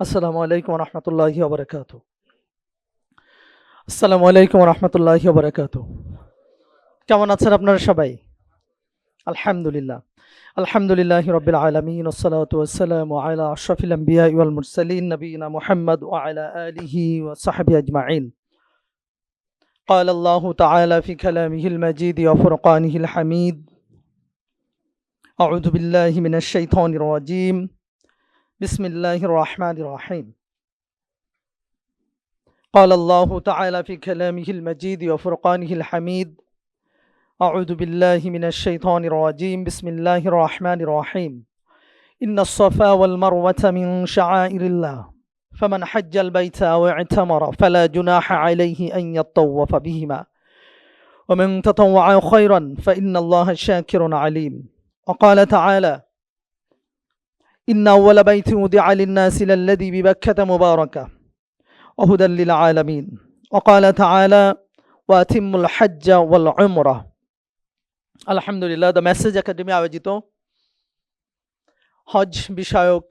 আসসালামু আলাইকুম রহমতুল্লাহি ওবরাকাত। আসসালামু আলাইকুম রহমতুল্লাহি ওবরাকাত। কেমন আছেন আপনারা সবাই? আলহামদুলিল্লাহ। আলহামদুলিল্লাহি রাব্বিল আলামিন ওয়াসসালাতু ওয়াসসালামু আলা আশরাফিল আমবিয়া ওয়াল মুরসালিন নবিয়িনা মুহাম্মদ ওয়া আলা আলিহি ওয়া সাহবিহি আজমাইন। قال الله تعالى في كلامه المجيد وفرقانه الحميد: أعوذ بالله من الشيطان الرجيم. بسم الله الرحمن الرحيم. قال الله تعالى في كلامه المجيد وفرقانه الحميد: أعوذ بالله من الشيطان الرجيم. بسم الله الرحمن الرحيم. إن الصفا والمروة من شعائر الله فمن حج البيت أو اعتمر فلا جناح عليه أن يطوف بهما ومن تطوع خيرا فإن الله شاكر عليم. وقال تعالى: إن أول بيت وضع للناس للذي ببكة مباركة وهدى للعالمين. وقال تعالى: وأتم الحج والعمرة. আলহামদুলিল্লাহ, দ্য মেসেজ একাডেমি আয়োজিত হজ বিষয়ক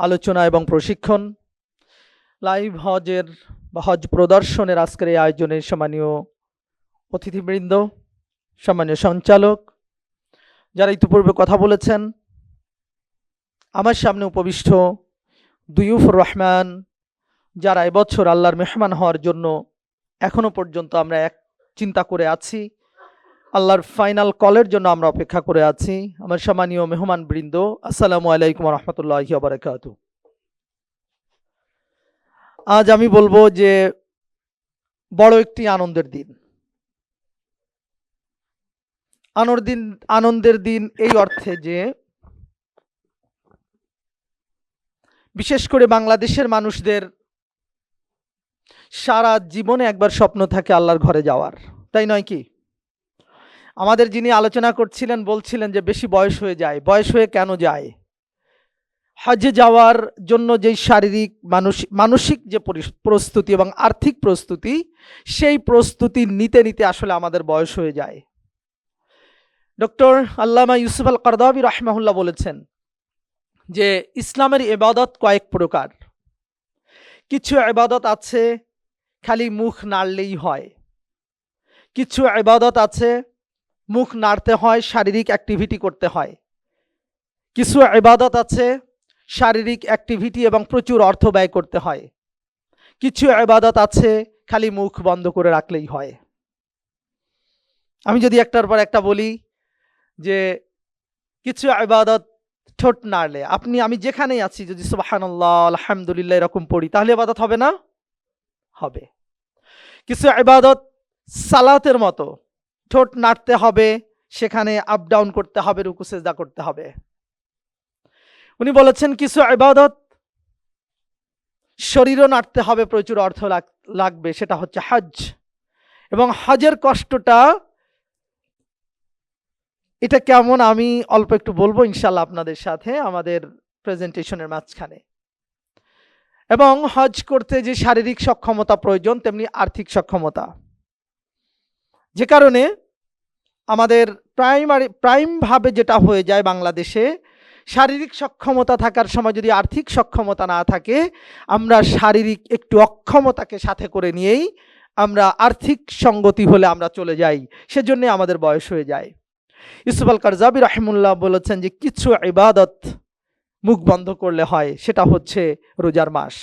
আলোচনা এবং প্রশিক্ষণ লাইভ হজের বা হজ প্রদর্শনের আজকের এই আয়োজনে সম্মানীয় অতিথিবৃন্দ, সম্মানীয় সঞ্চালক, যারা ইতিপূর্বে কথা বলেছেন, আমার সামনে উপবিষ্ট দুইউফুর রহমান, যারা এবছর আল্লাহর মেহমান হওয়ার জন্য এখনো পর্যন্ত আমরা এক চিন্তা করে আছি, আল্লাহর ফাইনাল কলের জন্য আমরা অপেক্ষা করে আছি, আমার সম্মানীয় মেহমান বৃন্দ, আসসালামু আলাইকুম রহমতুল্লাহি ওয়া বারাকাতুহু। আজ আমি বলবো যে বড় একটি আনন্দের দিন। আনন্দের দিন এই অর্থে যে বিশেষ করে বাংলাদেশের মানুষদের সারা জীবনে একবার স্বপ্ন থাকে আল্লাহর ঘরে যাওয়ার, তাই নয় কি? আমাদের যিনি আলোচনা করছিলেন বলছিলেন যে বেশি বয়স হয়ে যায়। বয়স হয়ে কেন যায়? হজে যাওয়ার জন্য যেই শারীরিক মানসিক যে প্রস্তুতি এবং আর্থিক প্রস্তুতি, সেই প্রস্তুতি নিতে নিতে আসলে আমাদের বয়স হয়ে যায়। ডক্টর আল্লামা ইউসুফ আল কারদাবী রাহমাহুল্লাহ বলেছেন যে ইসলামের ইবাদত কয়েক প্রকার। কিছু ইবাদত আছে খালি মুখ নাড়লেই হয়, কিছু ইবাদত আছে মুখ নাড়তে হয়, শারীরিক অ্যাক্টিভিটি করতে হয়, কিছু ইবাদত আছে শারীরিক অ্যাক্টিভিটি এবং প্রচুর অর্থ ব্যয় করতে হয়, কিছু ইবাদত আছে খালি মুখ বন্ধ করে রাখলেই হয়। আমি যদি একটার পর একটা বলি যে কিছু ইবাদত ঠোঁট নাড়লে, আমি যেখানেই আছি যদি সুবহানাল্লাহ আলহামদুলিল্লাহ এরকম পড়ি, তাহলে ইবাদত হবে না? হবে। কিছু ইবাদত সালাতের মতো, ঠোঁট নাড়তে হবে, সেখানে আপ ডাউন করতে হবে, রুকু সিজদা করতে হবে। উনি বলেছেন কিছু ইবাদত শরীরও নাড়তে হবে, প্রচুর অর্থ লাগবে, সেটা হচ্ছে হজ। এবং হজের কষ্টটা এটা কেমন আমি অল্প একটু বলবো ইনশাল্লাহ আপনাদের সাথে আমাদের প্রেজেন্টেশনের মাঝখানে। এবং হজ করতে যে শারীরিক সক্ষমতা প্রয়োজন, তেমনি আর্থিক সক্ষমতা, যে কারণে আমাদের প্রাইমভাবে যেটা হয়ে যায় বাংলাদেশে, শারীরিক সক্ষমতা থাকার সময় যদি আর্থিক সক্ষমতা না থাকে, আমরা শারীরিক একটু অক্ষমতাকে সাথে করে নিয়েই আমরা আর্থিক সঙ্গতি হলে আমরা চলে যাই, সেজন্য আমাদের বয়স হয়ে যায়। ইউসুফ আল কারজাবী রাহিমাহুল্লাহ বলেছেন যে কিছু ইবাদত মুখ বন্ধ করলে হয়, সেটা হচ্ছে রোজার মাস।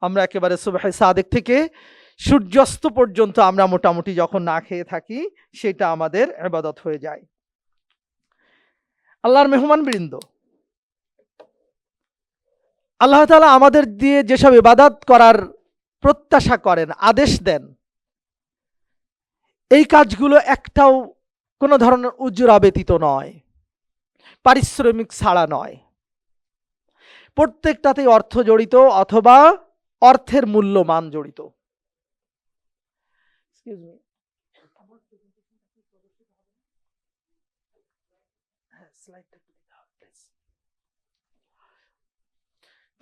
আমরা একেবারে সুবহে সাদেক থেকে সূর্যাস্ত পর্যন্ত আমরা মোটামুটি যখন না খেয়ে থাকি, সেটা আমাদের ইবাদত হয়ে যায়। আল্লাহর মেহমান বৃন্দ, আল্লাহ তাআলা আমাদের দিয়ে যেসব ইবাদত করার প্রত্যাশা করেন, আদেশ দেন, এই কাজগুলো একটাও কোনো ধরনের উজরা ব্যতীত নয়, পারিশ্রমিক ছাড়া নয়। প্রত্যেকটাতেই অর্থ জড়িত অথবা অর্থের মূল্যমান জড়িত।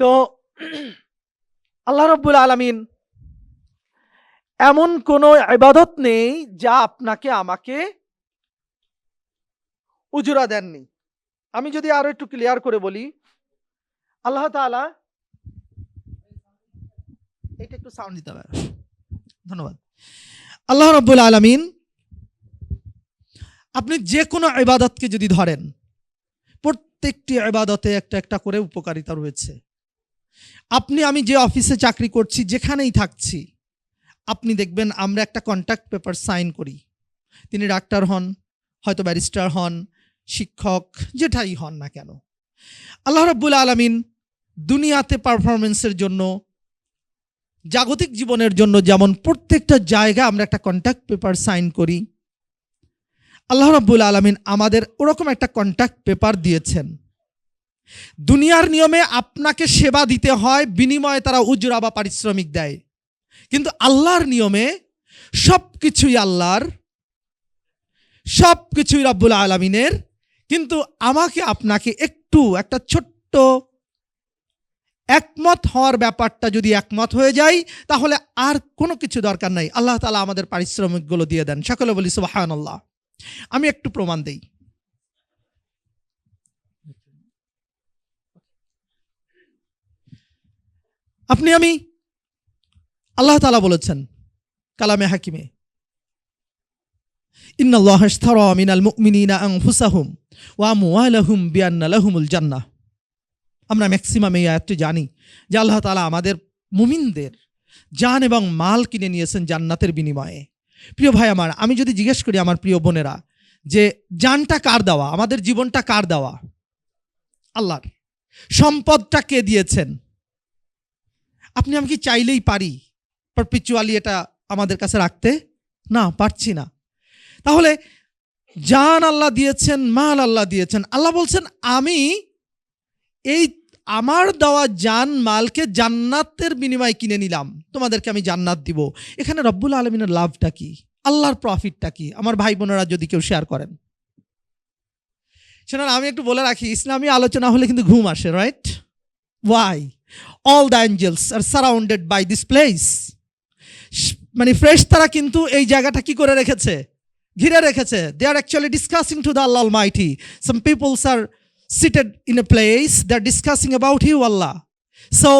তো আল্লাহ রাব্বুল আলামিন এমন কোন ইবাদত নেই যা আপনাকে আমাকে উজরা দেননি। আমি যদি আরো একটু ক্লিয়ার করে বলি, আল্লাহ তাআলা এটা একটু সাউন্ড দিতে হবে। ধন্যবাদ। আল্লাহ রাব্বুল আলামিন, আপনি যে কোনো ইবাদতকে যদি ধরেন, প্রত্যেকটি ইবাদতে একটা একটা করে উপকারিতা রয়েছে। আপনি আমি যে অফিসে চাকরি করছি, যেখানেই থাকছি, আপনি দেখবেন আমরা একটা কন্ট্রাক্ট পেপার সাইন করি। তিনি ডাক্তার হন, হয়তো ব্যারিস্টার হন, শিক্ষক, যেটাই হন না কেন, আল্লাহ রাব্বুল আলামিন দুনিয়াতে পারফরমেন্সের জন্য, জাগতিক জীবনের জন্য যেমন প্রত্যেকটা জায়গায় আমরা একটা কন্ট্রাক্ট পেপার সাইন করি, আল্লাহ রাব্বুল আলামিন আমাদের ওরকম একটা কন্ট্রাক্ট পেপার দিয়েছেন। দুনিয়ার নিয়মে আপনাকে সেবা দিতে হয়, বিনিময়ে তারা উজরা বা পারিশ্রমিক দেয়। কিন্তু আল্লাহর নিয়মে সবকিছুই আল্লাহর, সবকিছুই রাব্বুল আলামিনের। কিন্তু আমাকে আপনাকে একটু একটা ছোট্ট একমত হওয়ার ব্যাপারটা যদি একমত হয়ে যায়, তাহলে আর কোনো কিছু দরকার নাই, আল্লাহ তাআলা আমাদের পারিশ্রমিকগুলো দিয়ে দেন। সকলে বলি সুবহানাল্লাহ। আমি একটু প্রমাণ দেই। আপনি আমি, আল্লাহ তাআলা বলেছেন কালামে হাকিমে, ইন্নাল্লাহা ইশতারা মিনাল মুমিনিনা আনফুসাহুম ওয়া আমওয়ালাহুম বিআন্না লাহুমুল জান্নাহ। আমরা ম্যাক্সিমাম এই আয়াতটি জানি যে আল্লাহ তাআলা আমাদের মুমিনদের জান এবং মাল কিনে নিয়েছেন জান্নাতের বিনিময়ে। প্রিয় ভাই আমার, আমি যদি জিজ্ঞেস করি আমার প্রিয় বোনেরা, যে জানটা কার দেওয়া, আমাদের জীবনটা কার দেওয়া? আল্লাহর। সম্পদটা কে দিয়েছেন? আপনি আমি কি চাইলেই পারি পারপিচুয়ালি এটা আমাদের কাছে রাখতে? না, পারছি না। তাহলে জান আল্লাহ দিয়েছেন, মাল আল্লাহ দিয়েছেন। আল্লাহ বলছেন আমি এই আমার দেওয়া জান মালকে জান্নাতের বিনিময়ে কিনে নিলাম, তোমাদেরকে আমি জান্নাত দিব। এখানে রব্বুল আলামিনের লাভটা কি, আল্লাহর প্রফিটটা কি? আমার ভাই বোনেরা যদি কেউ শেয়ার করেন। শোনান, আমি একটু বলে রাখি, ইসলামী আলোচনা হলে কিন্তু ঘুম আসে, right? Why? All the angels are surrounded by this place. মানে ফেরেশতারা কিন্তু এই জায়গাটা কি করে রেখেছে? ঘিরে রেখেছে। They are actually discussing to the Allah almighty. Some peoples are seated in a place, they're discussing about you, Allah. So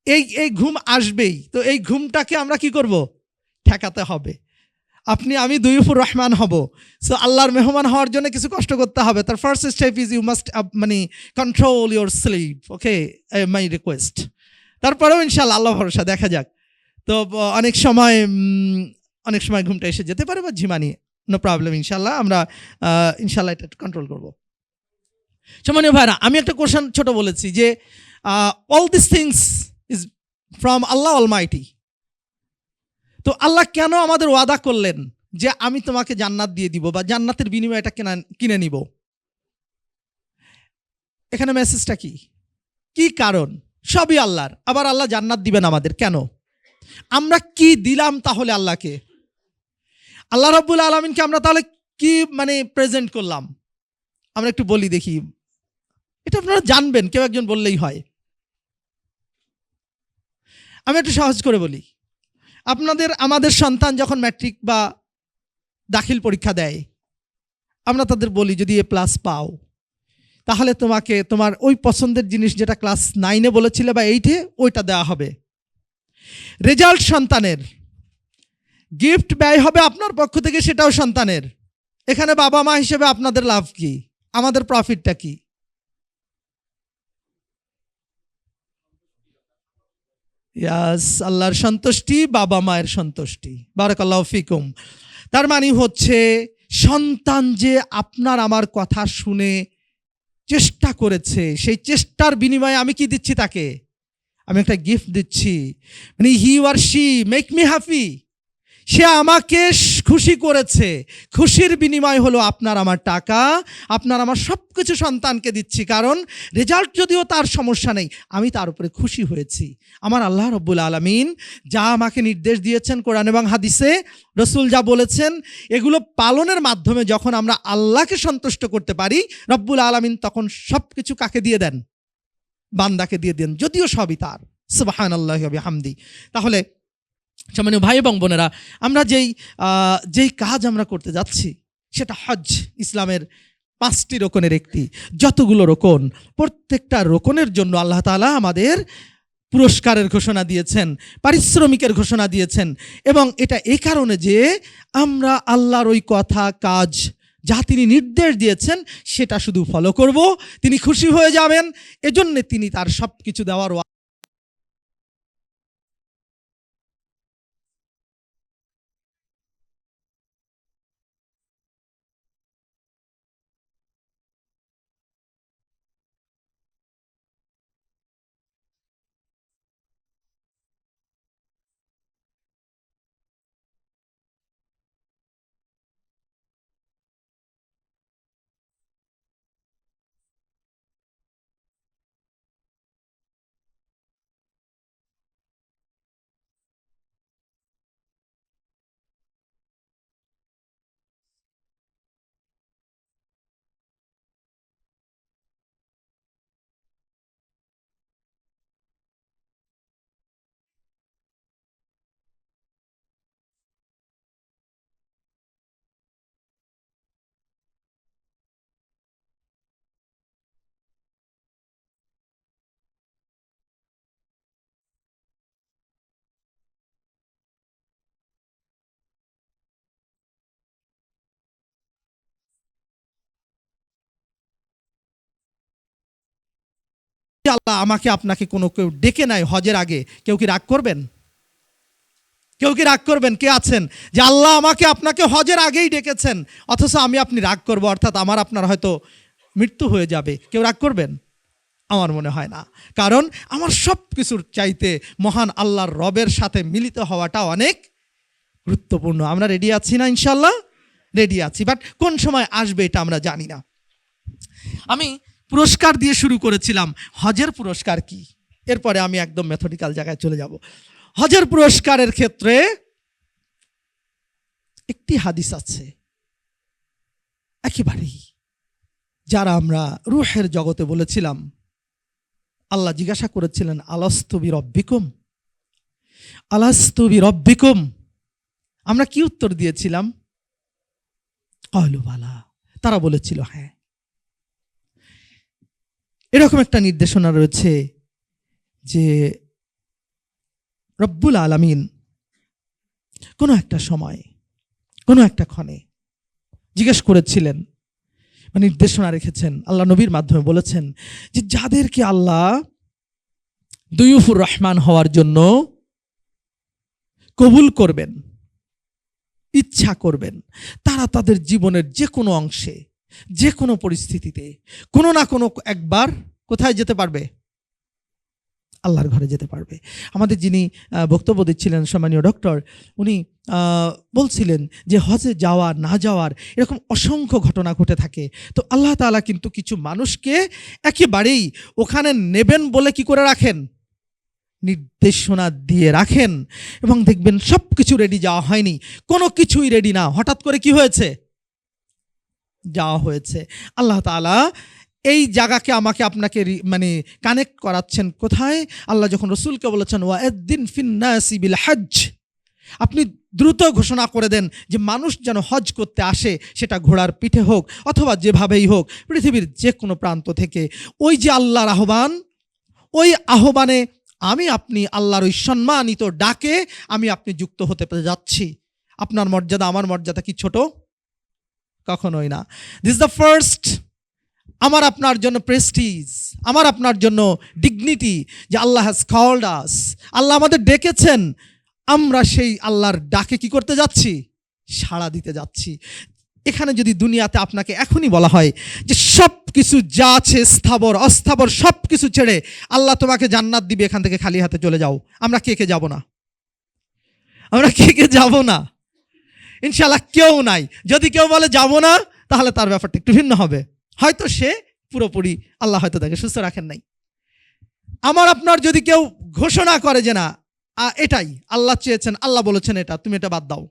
এই ঘুম আসবেই। তো এই ঘুমটাকে আমরা কি করব? ঠেকাতে হবে। আপনি আমি দুইফুর রহমান হব। সো আল্লাহর মেহমান হওয়ার জন্য কিছু কষ্ট করতে হবে। তার first step is you must মানে control your sleep. Okay, my request. তারপরেও ইনশাআল্লাহ, আল্লাহ ভরসা, দেখা যাক। তো অনেক সময় ঘুমটা এসে যেতে পারে, বা ঝিমানি, নো প্রবলেম। ইনশাআল্লাহ আমরা ইনশাআল্লাহ এটা কন্ট্রোল করব। সম্মানীয় ভাইরা, আমি একটা কোশ্চেন ছোট বলেছি যে all this things is from Allah Almighty. তো আল্লাহ কেন আমাদের ওয়াদা করলেন যে আমি তোমাকে জান্নাত দিয়ে দিব, বা জান্নাতের বিনিময়ে এটা কিনে নিব? এখানে মেসেজটা কি? কি কারণ? সবই আল্লাহর। আবার আল্লাহ জান্নাত দিবেন আমাদের কেন? আমরা কি দিলাম তাহলে আল্লাহকে? আল্লাহ রাব্বুল আলামিনকে আমরা তাহলে কি মানে প্রেজেন্ট করলাম? আমরা একটু বলি দেখি, এটা আপনারা জানবেন, কেউ একজন বললেই হয়। আমি একটু সহজ করে বলি। আমাদের সন্তান যখন ম্যাট্রিক বা দাখিল পরীক্ষা দেয়, আমরা তাদের বলি যদি A+ পাও, তাহলে তোমাকে তোমার ওই পছন্দের জিনিস যেটা ক্লাস 9-এ বলেছিলে বা 8-এ, ওইটা দেওয়া হবে। রেজাল্ট সন্তানের, গিফট ব্যয় হবে আপনার পক্ষ থেকে, সেটাও সন্তানের। এখানে বাবা মা হিসেবে আপনাদের লাভ কি? আমাদের প্রফিটটা কি? ইয়াস, আল্লাহর সন্তুষ্টি, বাবা মায়ের সন্তুষ্টি। বারাকাল্লাহু ফিকুম। তার মানে হচ্ছে সন্তান যে আপনার আমার কথা শুনে চেষ্টা করেছে, সেই চেষ্টার বিনিময়ে আমি কি দিচ্ছি তাকে? আমি একটা গিফট দিচ্ছি। মানে হি আর শি মেক মি হ্যাপি। সে আমাকে খুশি করেছে। খুশির বিনিময় হলো আপনার আমার টাকা, আপনার আমার সব কিছু সন্তানকে দিচ্ছি। কারণ রেজাল্ট যদিও তার সমস্যা নেই, আমি তার উপরে খুশি হয়েছি। আমার আল্লাহ রব্বুল আলামিন যা আমাকে নির্দেশ দিয়েছেন কোরআন এবং হাদিসে, রসুল যা বলেছেন, এগুলো পালনের মাধ্যমে যখন আমরা আল্লাহকে সন্তুষ্ট করতে পারি, রব্বুল আলামিন তখন সব কিছু কাকে দিয়ে দেন? বান্দাকে দিয়ে দেন, যদিও সবই তার। সুবহানাল্লাহি ওয়া বিহামদি। তাহলে সম্মানীয় ভাই এবং বোনেরা, আমরা যেই কাজ আমরা করতে যাচ্ছি সেটা হজ, ইসলামের 5টি রোকনের একটি। যতগুলো রোকন, প্রত্যেকটা রোকনের জন্য আল্লাহ তাআলা আমাদের পুরস্কারের ঘোষণা দিয়েছেন, পারিশ্রমিকের ঘোষণা দিয়েছেন। এবং এটা এই কারণে যে আমরা আল্লাহর ওই কথা কাজ যা তিনি নির্দেশ দিয়েছেন সেটা শুধু ফলো করব, তিনি খুশি হয়ে যাবেন, এজন্য তিনি তার সব কিছু দেওয়ার আল্লাহ আমাকে আপনাকে কোনো কেউ ডেকে নাই হজের আগে, কেউ কি রাগ করবেন? কেউ কি রাগ করবেন? কে আছেন যে আল্লাহ আমাকে আপনাকে হজের আগেই ডেকেছেন, অথচ আমি আপনি রাগ করব, অর্থাৎ আমার আপনার হয়তো মৃত্যু হয়ে যাবে? কেউ রাগ করবেন? আমার মনে হয় না। কারণ আমার সব কিছুর চাইতে মহান আল্লাহর রবের সাথে মিলিত হওয়াটা অনেক গুরুত্বপূর্ণ। আমরা রেডি আছি না? ইনশাল্লাহ রেডি আছি, বাট কোন সময় আসবে এটা আমরা জানি না। আমি পুরস্কার দিয়ে শুরু করেছিলাম, হজের পুরস্কার কি, এরপরে আমি একদম মেথডিক্যাল জায়গায় চলে যাব। হজের পুরস্কারের ক্ষেত্রে একটি হাদিস আছে, একেবারেই যারা আমরা রূহের জগতে বলেছিলাম, আল্লাহ জিজ্ঞাসা করেছিলেন আলাস্তু বিরব্বিকুম, আলাস্তু বিরব্বিকুম, আমরা কি উত্তর দিয়েছিলাম? ক্বালু বালা, তারা বলেছিল হ্যাঁ। এরকম একটা নির্দেশনা রয়েছে যে রব্বুল আলামিন কোনো একটা সময় কোনো একটা ক্ষণে জিজ্ঞেস করেছিলেন, নির্দেশনা রেখেছেন, আল্লাহ নবীর মাধ্যমে বলেছেন যে যাদেরকে আল্লাহ দুয়ুফুর রহমান হওয়ার জন্য কবুল করবেন, ইচ্ছা করবেন, তারা তাদের জীবনের যে কোনো অংশে যে কোনো পরিস্থিতিতে কোনো না কোনো একবার কোথায় যেতে পারবে? আল্লাহর ঘরে যেতে পারবে। আমাদের যিনি বক্তব্য দিচ্ছিলেন সম্মানীয় ডক্টর, উনি বলছিলেন যে হজে যাওয়া না যাওয়ার এরকম অসংখ্য ঘটনা ঘটে থাকে। তো আল্লাহ তাআলা কিন্তু কিছু মানুষকে একেবারেই ওখানে নেবেন বলে কি করে রাখেন? নির্দেশনা দিয়ে রাখেন। এবং দেখবেন সব কিছু রেডি, যাওয়া হয়নি, কোনো কিছুই রেডি না, হঠাৎ করে কি হয়েছে? যাওয়া হয়েছে। আল্লাহ তাআলা এই জায়গাকে আমাকে আপনাকে কানেক্ট করাচ্ছেন কোথায়? আল্লাহ যখন রসুলকে বলেছেন ওয়াদ্দিন ফিন্নাসি বিল হজ, আপনি দ্রুত ঘোষণা করে দেন যে মানুষ যেন হজ করতে আসে, সেটা ঘোড়ার পিঠে হোক অথবা যেভাবেই হোক, পৃথিবীর যে কোনো প্রান্ত থেকে। ওই যে আল্লাহর আহ্বান, ওই আহ্বানে আমি আপনি আল্লাহর ওই সম্মানিত ডাকে আমি আপনি যুক্ত হতে যাচ্ছি। আপনার মর্যাদা আমার মর্যাদা কি ছোট? কখনোই না। দিস দ্য ফার্স্ট, আমার আপনার জন্য প্রেস্টিজ, আমার আপনার জন্য ডিগনিটি, যে আল্লাহ হ্যাজ কল্ড আস, আল্লাহ আমাদের ডেকেছেন, আমরা সেই আল্লাহর ডাকে কি করতে যাচ্ছি? সাড়া দিতে যাচ্ছি। এখানে যদি দুনিয়াতে আপনাকে এখনই বলা হয় যে সব কিছু যা আছে স্থাবর অস্থাবর সব কিছু ছেড়ে আল্লাহ তোমাকে জান্নাত দিবে, এখান থেকে খালি হাতে চলে যাও, আমরা কে কে যাব না? আমরা কে কে যাব না? ইনশাআল্লাহ কেউ নাই। যদি কেউ বলে যাব না, তাহলে তার ব্যাপারটা একটু ভিন্ন হবে। হয়তো সে পুরোপুরি, আল্লাহ হয়তো তাকে সুস্থ রাখেন নাই। আমার আপনার যদি কেউ ঘোষণা করে যে না এটাই আল্লাহ চেয়েছেন, আল্লাহ বলেছেন এটা, তুমি এটা বাদ দাও,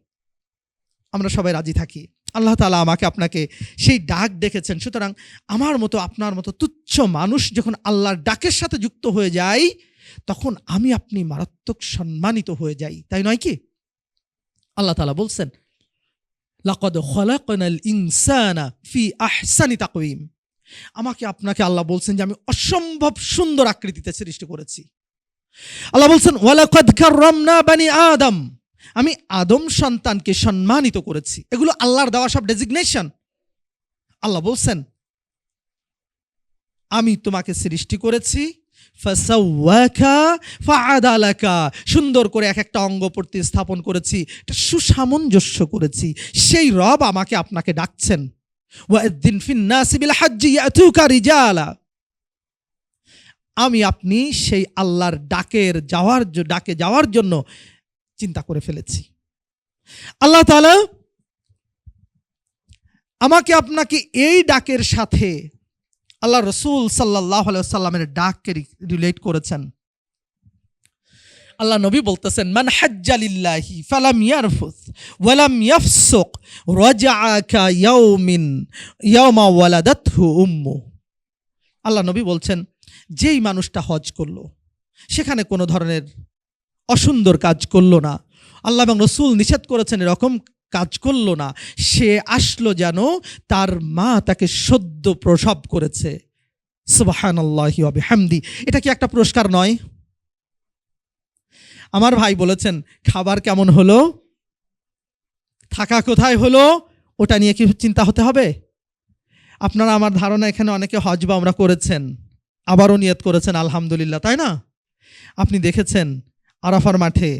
আমরা সবাই রাজি থাকি। আল্লাহ তাআলা আমাকে আপনাকে সেই ডাক ডেকেছেন। সুতরাং আমার মতো আপনার মতো তুচ্ছ মানুষ যখন আল্লাহর ডাকের সাথে যুক্ত হয়ে যায়, তখন আমি আপনি মারাত্মক সম্মানিত হয়ে যাই, তাই নয় কি? আল্লাহ তাআলা বলছেন লাকাদ খলাকনাল ইনসানা ফি আহসানি তাকওয়িম, আমাকে আপনাকে আল্লাহ বলছেন যে আমি অসম্ভব সুন্দর আকৃতিতে সৃষ্টি করেছি। আল্লাহ বলছেন ওয়ালাকাদ কাররামনা বানি আদম, আমি আদম সন্তানকে সম্মানিত করেছি। এগুলো আল্লাহর দেওয়া সব ডেজিগনেশন। আল্লাহ বলছেন আমি তোমাকে সৃষ্টি করেছি, ফাসাওয়াকা ফাআদালাকা, সুন্দর করে এক একটা অঙ্গ প্রতিস্থাপন করেছি, এটা সুসামঞ্জস্য করেছি। সেই রব আমাকে আপনাকে ডাকছেন, ওয়াদ্দিন ফিন নাসি বিল হাজ্জি ইয়াতুকা রিজালা। আমি আপনি সেই আল্লাহর ডাকে যাওয়ার জন্য চিন্তা করে ফেলেছি। আল্লাহ তাআলা আমাকে আপনাকে এই ডাকের সাথে আল্লাহ রসুল সাল্লাল্লাহু আলাইহি ওয়াসাল্লামের ডাককে রিলেট করেছেন। আল্লাহ নবী বলতেছেন মান হাজ্জা লিল্লাহি ফালাম ইয়ারফুস ওয়ালাম ইয়াফসুক রাজাআ কা ইয়াওমা ওয়ালাদাতহু উম্মু। আল্লাহ নবী বলছেন যেই মানুষটা হজ করলো, সেখানে কোনো ধরনের অসুন্দর কাজ করলো না, আল্লাহ এবং রসুল নিষেধ করেছেন এরকম কাজ করলো না, সে আসলো যেন তার মা তাকে সদ্য প্রসব করেছে। সুবহানাল্লাহি ওয়া বিহামদি। এটা কি একটা পুরস্কার নয়? আমার ভাই বলেছেন খাবার কেমন হলো, থাকা কোথায় হলো, ওটা নিয়ে কি চিন্তা হতে হবে? আপনারা, আমার ধারণা এখানে অনেকে হজ বা উমরা করেছেন, আবারও নিয়ত করেছেন, আলহামদুলিল্লাহ, তাই না? আপনি দেখেছেন আরাফার মাঠে,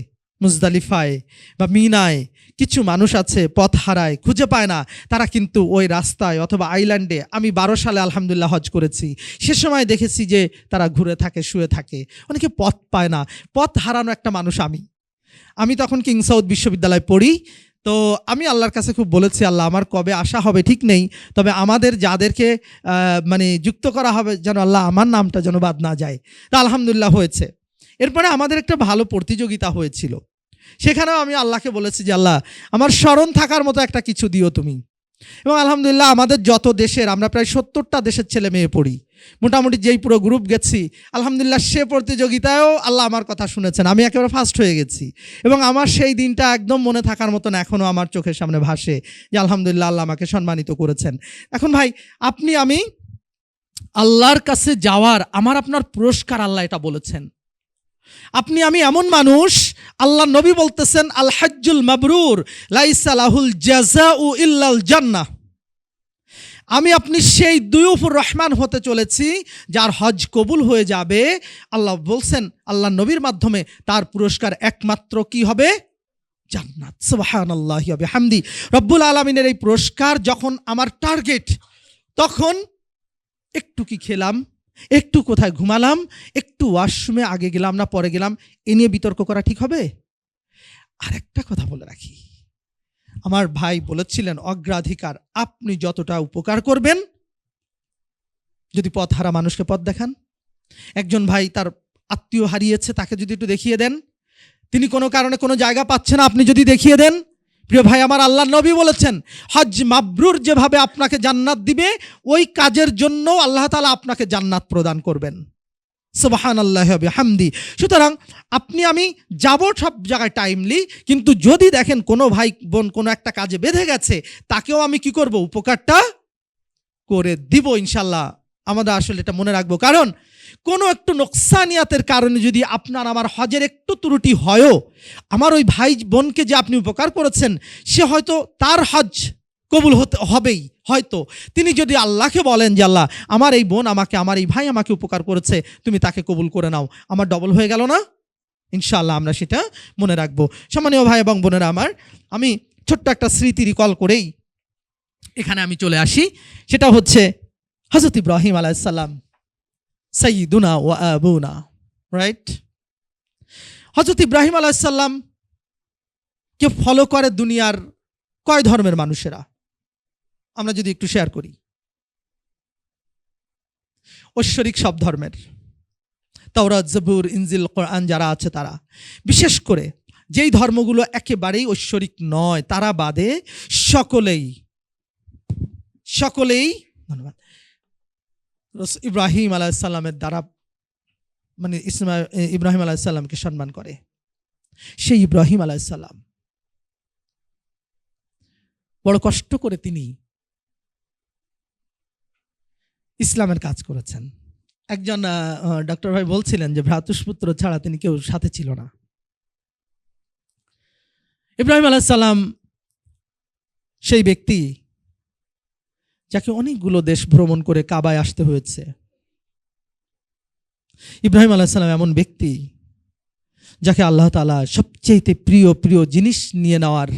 মুজদালিফায় বা মিনায় কিছু মানুষ আছে পথ হারায়, খুঁজে পায় না, তারা কিন্তু ওই রাস্তায় অথবা আইল্যান্ডে, আমি 12 সালে আলহামদুলিল্লাহ হজ করেছি, সে সময় দেখেছি যে তারা ঘুরে থাকে, শুয়ে থাকে, অনেকে পথ পায় না। পথ হারানো একটা মানুষ আমি তখন কিং সাউথ বিশ্ববিদ্যালয়ে পড়ি। তো আমি আল্লাহর কাছে খুব বলেছি, আল্লাহ আমার কবে আসা হবে ঠিক নেই, তবে আমাদের যাদেরকে মানে যুক্ত করা হবে যেন আল্লাহ আমার নামটা যেন বাদ না যায়। তা আলহামদুলিল্লাহ হয়েছে। এরপরে আমাদের একটা ভালো প্রতিযোগিতা হয়েছিল, সেখানেও আমি আল্লাহকে বলেছি যে আল্লাহ আমার স্মরণ থাকার মতো একটা কিছু দিও তুমি। এবং আলহামদুলিল্লাহ আমাদের যত দেশের, আমরা প্রায় 70টা দেশের ছেলে মেয়ে পড়ি, মোটামুটি যেই পুরো গ্রুপ গেছি, আলহামদুলিল্লাহ সে প্রতিযোগিতায়ও আল্লাহ আমার কথা শুনেছেন, আমি একেবারে ফার্স্ট হয়ে গেছি। এবং আমার সেই দিনটা একদম মনে থাকার মতন এখনও আমার চোখের সামনে ভাসে যে আলহামদুলিল্লাহ আল্লাহ আমাকে সম্মানিত করেছেন। এখন ভাই, আপনি আমি আল্লাহর কাছে যাওয়ার আমার আপনার পুরস্কার আল্লাহ এটা বলেছেন। আপনি আমি এমন মানুষ, আল্লাহ নবী বলতেছেন আল হাজ্জুল মাবরুর লাইসা লাহুল জাযাউ ইল্লাল জান্নাহ। আমি আপনি সেই দুয়ুফুর রহমান হতে চলেছি যার হজ কবুল হয়ে যাবে। আল্লাহ বলছেন আল্লাহ নবীর মাধ্যমে তার পুরস্কার একমাত্র কি হবে? জান্নাত। সুবহানাল্লাহি ওয়া বিহামদি। রব্বুল আলামিনের এই পুরস্কার যখন আমার টার্গেট, তখন একটু কি খেলাম, একটু কোথায় ঘুমালাম, একটু ওয়াশরুমে আগে গেলাম না পরে গেলাম, এ নিয়ে বিতর্ক করা ঠিক হবে? আর একটা কথা বলে রাখি, আমার ভাই বলেছিলেন অগ্রাধিকার আপনি যতটা উপকার করবেন, যদি পথ হারা মানুষকে পথ দেখান, একজন ভাই তার আত্মীয় হারিয়েছে, তাকে যদি একটু দেখিয়ে দেন, তিনি কোনো কারণে কোনো জায়গা পাচ্ছে না, আপনি যদি দেখিয়ে দেন, প্রিয় ভাই আমার, আল্লাহ নবী বলেছেন হজ মাবরুর যেভাবে আপনাকে জান্নাত দিবে, ওই কাজের জন্য আল্লাহ তাআলা আপনাকে জান্নাত প্রদান করবেন। সুবহানাল্লাহি ওয়া বিহামদি। সুতরাং আপনি আমি যাব সব জায়গায় টাইমলি, কিন্তু যদি দেখেন কোনো ভাই বোন কোনো একটা কাজে বেঁধে গেছে, তাকেও আমি কি করব? উপকারটা করে দিব ইনশাল্লাহ। আমাদের আসলে এটা মনে রাখবো, কারণ কোনো একটু নোকসানিয়াতের কারণে যদি আপনার আমার হজের একটু ত্রুটি হয়ও, আমার ওই ভাই বোনকে যে আপনি উপকার করেছেন, সে হয়তো তার হজ কবুল হবেই হয়তো। তিনি যদি আল্লাহকে বলেন যে আল্লাহ আমার এই বোন আমাকে, আমার এই ভাই আমাকে উপকার করেছে, তুমি তাকে কবুল করে নাও, আমার ডবল হয়ে গেল না? ইনশাআল্লাহ আমরা সেটা মনে রাখবো। সম্মানীয় ভাই এবং বোনেরা আমার, আমি ছোট্ট একটা স্মৃতি রিকল করেই এখানে আমি চলে আসি। সেটা হচ্ছে হযরত ইব্রাহিম আলাইহিস সালাম, সাইয়্যিদুনা ওয়া আবুনা, রাইট? হযরত ইব্রাহিম আলাইহিস সালাম কে ফলো করে দুনিয়ার কয় ধর্মের মানুষেরা? আমরা যদি একটু শেয়ার করি। ঐশ্বরিক সব ধর্মের, তাওরাত, জবুর, ইনজিল, কোরআন যারা আছে তারা, বিশেষ করে যেই ধর্মগুলো একেবারেই ঐশ্বরিক নয় তারা বাদে সকলেই ধন্যবাদ, ইব্রাহিম আলাইহিস সালামের দ্বারা মানে ইব্রাহিম আলাইহিস সালামকে সম্মান করে। সেই ইব্রাহিম আলাইহিস সালাম বড় কষ্ট করে তিনি ইসলামের কাজ করেছেন। একজন ডক্টর ভাই বলছিলেন যে ভ্রাতুষ্পুত্র ছাড়া তিনি কেউ সাথে ছিল না। ইব্রাহিম আলাইহিস সালাম সেই ব্যক্তি যাকে অনেকগুলো দেশ ভ্রমণ করে কাবায় আসতে হয়েছে। ইব্রাহিম আলাইহিস সালাম এমন ব্যক্তি যাকে আল্লাহ তাআলা সবচেয়ে প্রিয় প্রিয় জিনিস নিয়ে নেওয়ার